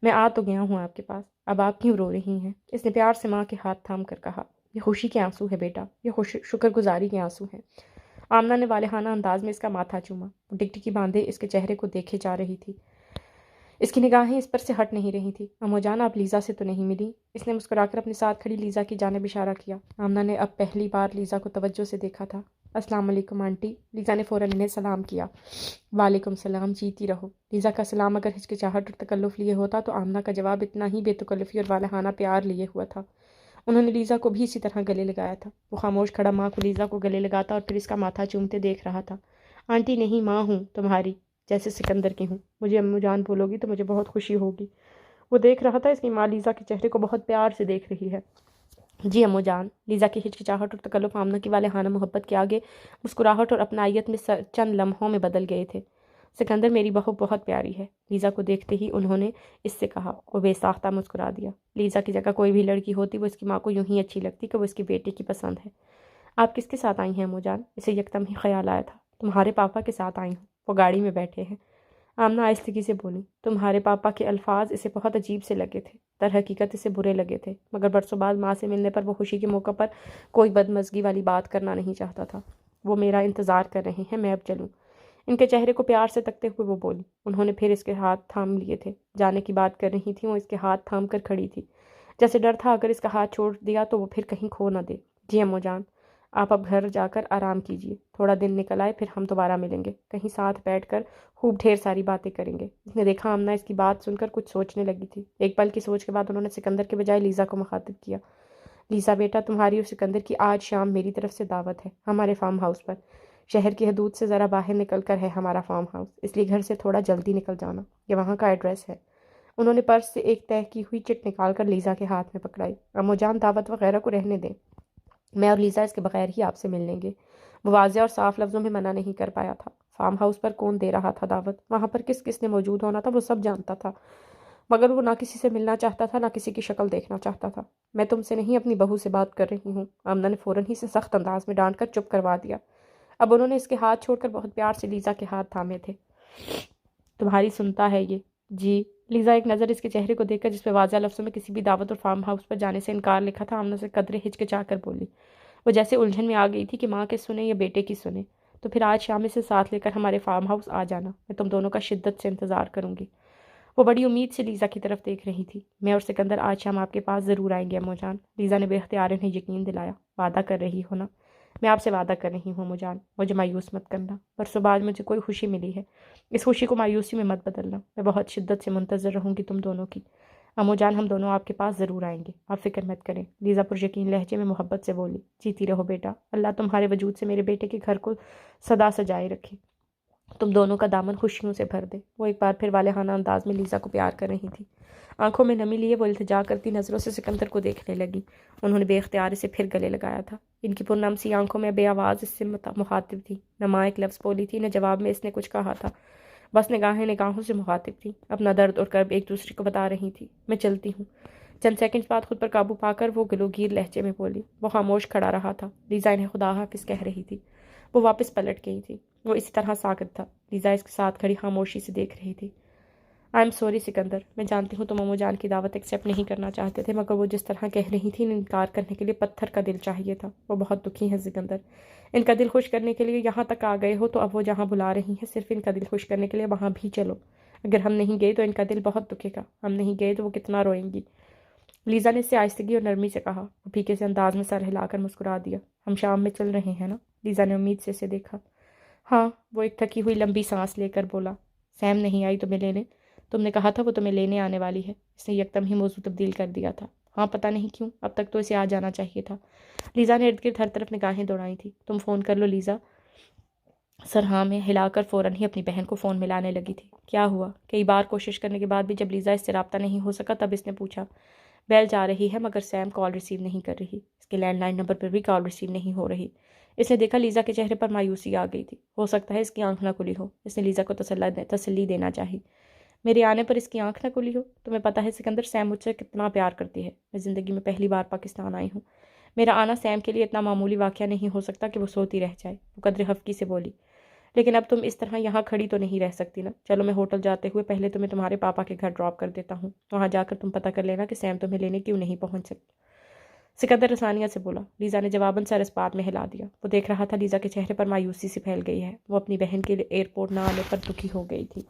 Speaker 1: میں آ تو گیا ہوں آپ کے پاس، اب آپ کیوں رو رہی ہیں؟ اس نے پیار سے ماں کے ہاتھ تھام کر کہا۔ یہ خوشی کے آنسو ہے بیٹا، یہ شکر گزاری کے آنسو ہیں۔ آمنہ نے والہانہ انداز میں اس کا ماتھا چوما۔ وہ ٹکٹکی باندھے اس کے چہرے کو دیکھے جا رہی تھی، اس کی نگاہیں اس پر سے ہٹ نہیں رہی تھی۔ امو جان آپ لیزا سے تو نہیں ملی؟ اس نے مسکرا کر اپنے ساتھ کھڑی لیزا کی جانب اشارہ کیا۔ آمنہ نے اب پہلی بار لیزا کو توجہ سے دیکھا تھا۔ السلام علیکم آنٹی۔ لیزا نے فوراً انہیں سلام کیا۔ وعلیکم السلام، جیتی رہو۔ لیزا کا سلام اگر ہچکچاہٹ اور تکلف لیے ہوتا تو آمنہ کا جواب اتنا ہی بے تکلفی اور والہانہ پیار لیے ہوا تھا۔ انہوں نے لیزا کو بھی اسی طرح گلے لگایا تھا۔ وہ خاموش کھڑا ماں کو لیزا کو گلے لگاتا اور پھر اس کا ماتھا چومتے دیکھ رہا تھا۔ آنٹی نہیں، ماں ہوں تمہاری، جیسے سکندر کی ہوں۔ مجھے امو جان بولو گی تو مجھے بہت خوشی ہوگی۔ وہ دیکھ رہا تھا اس کی ماں لیزا کے چہرے کو بہت پیار سے دیکھ رہی ہے۔ جی امو جان۔ لیزا کی ہچکچاہٹ اور تکلف آمنہ کی والہانہ محبت کے آگے مسکراہٹ اور اپنائیت میں چند لمحوں میں بدل گئے تھے۔ سکندر میری بہو بہت پیاری ہے، لیزا کو دیکھتے ہی انہوں نے اس سے کہا۔ وہ بے ساختہ مسکرا دیا۔ لیزا کی جگہ کوئی بھی لڑکی ہوتی وہ اس کی ماں کو یوں ہی اچھی لگتی کہ وہ اس کے بیٹے کی پسند ہے۔ آپ کس کے ساتھ آئی ہیں امو جان؟ اسے یکدم ہی خیال آیا تھا۔ تمہارے پاپا کے ساتھ آئی ہوں، وہ گاڑی میں بیٹھے ہیں۔ آمنہ آہستگی سے بولی۔ تمہارے پاپا کے الفاظ اسے بہت عجیب سے لگے تھے، در حقیقت اسے برے لگے تھے، مگر برسوں بعد ماں سے ملنے پر وہ خوشی کے موقع پر کوئی بدمزگی والی بات کرنا نہیں چاہتا تھا۔ وہ میرا انتظار کر رہے ہیں، میں اب چلوں؟ ان کے چہرے کو پیار سے تکتے ہوئے وہ بولی۔ انہوں نے پھر اس کے ہاتھ تھام لیے تھے، جانے کی بات کر رہی تھیں، وہ اس کے ہاتھ تھام کر کھڑی تھی، جیسے ڈر تھا اگر اس کا ہاتھ چھوڑ دیا تو وہ پھر کہیں کھو نہ دے۔ جی امو جان، آپ اب گھر جا کر آرام کیجیے، تھوڑا دن نکل آئے پھر ہم دوبارہ ملیں گے، کہیں ساتھ بیٹھ کر خوب ڈھیر ساری باتیں کریں گے۔ اس نے دیکھا آمنہ اس کی بات سن کر کچھ سوچنے لگی تھی۔ ایک پل کی سوچ کے بعد انہوں نے سکندر کے بجائے لیزا کو مخاطب کیا۔ لیزا بیٹا، تمہاری اور سکندر کی آج شام میری طرف سے دعوت ہے ہمارے فارم ہاؤس پر۔ شہر کی حدود سے ذرا باہر نکل کر ہے ہمارا فارم ہاؤس، اس لیے گھر سے تھوڑا جلدی نکل جانا، یہ وہاں کا ایڈریس ہے۔ انہوں نے پرس سے ایک طے کی ہوئی چٹ نکال کر لیزا کے ہاتھ میں پکڑائی۔ امو جان، دعوت وغیرہ کو رہنے دیں، میں اور لیزا اس کے بغیر ہی آپ سے مل لیں گے۔ وہ واضح اور صاف لفظوں میں منع نہیں کر پایا تھا۔ فارم ہاؤس پر کون دے رہا تھا دعوت، وہاں پر کس کس نے موجود ہونا تھا، وہ سب جانتا تھا، مگر وہ نہ کسی سے ملنا چاہتا تھا، نہ کسی کی شکل دیکھنا چاہتا تھا۔ میں تم سے نہیں، اپنی بہو سے بات کر رہی ہوں۔ آمنہ نے فوراً ہی سے سخت انداز میں ڈانٹ کر چپ کروا دیا۔ اب انہوں نے اس کے ہاتھ چھوڑ کر بہت پیار سے لیزا کے ہاتھ تھامے تھے۔ تمہاری سنتا ہے یہ؟ جی۔ لیزا ایک نظر اس کے چہرے کو دیکھ کر، جس پہ واضح لفظوں میں کسی بھی دعوت اور فارم ہاؤس پر جانے سے انکار لکھا تھا، آمنہ سے قدرے ہچکچا کر بولی۔ وہ جیسے الجھن میں آ گئی تھی کہ ماں کے سنے یا بیٹے کی سنے۔ تو پھر آج شام سے ساتھ لے کر ہمارے فارم ہاؤس آ جانا، میں تم دونوں کا شدت سے انتظار کروں گی۔ وہ بڑی امید سے لیزا کی طرف دیکھ رہی تھی۔ میں اور سکندر آج شام آپ کے پاس ضرور آئیں گے امو جان، لیزا نے بے اختیار انہیں یقین دلایا۔ وعدہ کر رہی ہو نا؟ میں آپ سے وعدہ کر رہی ہوں امو جان، مجھے مایوس مت کرنا، پرسوں بعد مجھے کوئی خوشی ملی ہے، اس خوشی کو مایوسی میں مت بدلنا، میں بہت شدت سے منتظر رہوں گی تم دونوں کی۔ امو جان، ہم دونوں آپ کے پاس ضرور آئیں گے، آپ فکر مت کریں، لیزا پر یقین لہجے میں محبت سے بولی۔ جیتی رہو بیٹا، اللہ تمہارے وجود سے میرے بیٹے کے گھر کو سدا سجائے رکھے۔ تم دونوں کا دامن خوشیوں سے بھر دے۔ وہ ایک بار پھر والہانہ انداز میں لیزا کو پیار کر رہی تھی۔ آنکھوں میں نمی لیے وہ التجا کرتی نظروں سے سکندر کو دیکھنے لگی۔ انہوں نے بے اختیار اسے پھر گلے لگایا تھا۔ ان کی پرنم سی آنکھوں میں بے آواز اس سے مخاطب تھی۔ نہ ماں ایک لفظ بولی تھی، نہ جواب میں اس نے کچھ کہا تھا، بس نگاہیں نگاہوں سے مخاطب تھیں، اپنا درد اور کرب ایک دوسرے کو بتا رہی تھی۔ میں چلتی ہوں۔ چند سیکنڈ بعد خود پر قابو پا کر وہ گلوگیر لہجے میں بولی۔ وہ خاموش کھڑا رہا تھا۔ لیزا انہیں خدا حافظ کہہ رہی تھی۔ وہ واپس پلٹ گئی تھی۔ وہ اسی طرح ساکت تھا۔ لیزا اس کے ساتھ کھڑی خاموشی سے دیکھ رہی تھی۔ آئی ایم سوری سکندر، میں جانتی ہوں تم امو جان کی دعوت ایکسیپٹ نہیں کرنا چاہتے تھے، مگر وہ جس طرح کہہ رہی تھی انکار کرنے کے لیے پتھر کا دل چاہیے تھا۔ وہ بہت دکھی ہیں سکندر، ان کا دل خوش کرنے کے لیے یہاں تک آ گئے ہو تو اب وہ جہاں بلا رہی ہیں صرف ان کا دل خوش کرنے کے لیے وہاں بھی چلو۔ اگر ہم نہیں گئے تو ان کا دل بہت دکھے گا، ہم نہیں گئے تو وہ کتنا روئیں گی۔ لیزا نے اس سے آہستگی اور نرمی سے کہا۔ وہ پھیکے سے انداز میں سر ہلا کر مسکرا دیا۔ ہم شام میں چل رہے ہیں نا؟ لیزا نے امید سے اسے دیکھا۔ ہاں، وہ ایک تھکی ہوئی لمبی سانس لے کر بولا۔ سیم نہیں آئی تمہیں لینے؟ تم نے کہا تھا وہ تمہیں لینے آنے والی ہے۔ اس نے یکدم ہی موضوع تبدیل کر دیا تھا۔ ہاں، پتہ نہیں کیوں، اب تک تو اسے آ جانا چاہیے تھا۔ لیزا نے ارد گرد ہر طرف نگاہیں دوڑائی تھی۔ تم فون کر لو لیزا۔ سر ہاں میں ہلا کر فوراً ہی اپنی بہن کو فون ملانے لگی تھی۔ کیا ہوا؟ کئی بار کوشش کرنے کے بعد بھی جب لیزا اس سے رابطہ نہیں ہو سکا تب اس نے پوچھا۔ بیل جا رہی ہے مگر سیم کال ریسیو نہیں کر رہی۔ اس کے لینڈ لائن نمبر پر بھی کال ریسیو نہیں ہو رہی۔ اس نے دیکھا لیزا کے چہرے پر مایوسی آ گئی تھی۔ ہو سکتا ہے اس کی آنکھ نہ کھلی ہو۔ اس نے لیزا کو تسلی دینا چاہی۔ میرے آنے پر اس کی آنکھ نہ کھلی ہو؟ تمہیں پتہ ہے سکندر، سیم مجھ سے کتنا پیار کرتی ہے۔ میں زندگی میں پہلی بار پاکستان آئی ہوں۔ میرا آنا سیم کے لیے اتنا معمولی واقعہ نہیں ہو سکتا کہ وہ سوتی رہ جائے۔ وہ قدر حفقی سے بولی۔ لیکن اب تم اس طرح یہاں کھڑی تو نہیں رہ سکتی نا۔ چلو میں ہوٹل جاتے ہوئے پہلے تمہیں تمہارے پاپا کے گھر ڈراپ کر دیتا ہوں۔ وہاں جا کر تم پتہ کر لینا کہ سیم تمہیں لینے کیوں نہیں پہنچ سکتا۔ سکندر رسانیہ سے بولا۔ لیزا نے جواباً سر اس بات میں ہلا دیا۔ وہ دیکھ رہا تھا لیزا کے چہرے پر مایوسی سی پھیل گئی ہے۔ وہ اپنی بہن کے لیے ایئرپورٹ نہ آنے پر دکھی ہو گئی تھی۔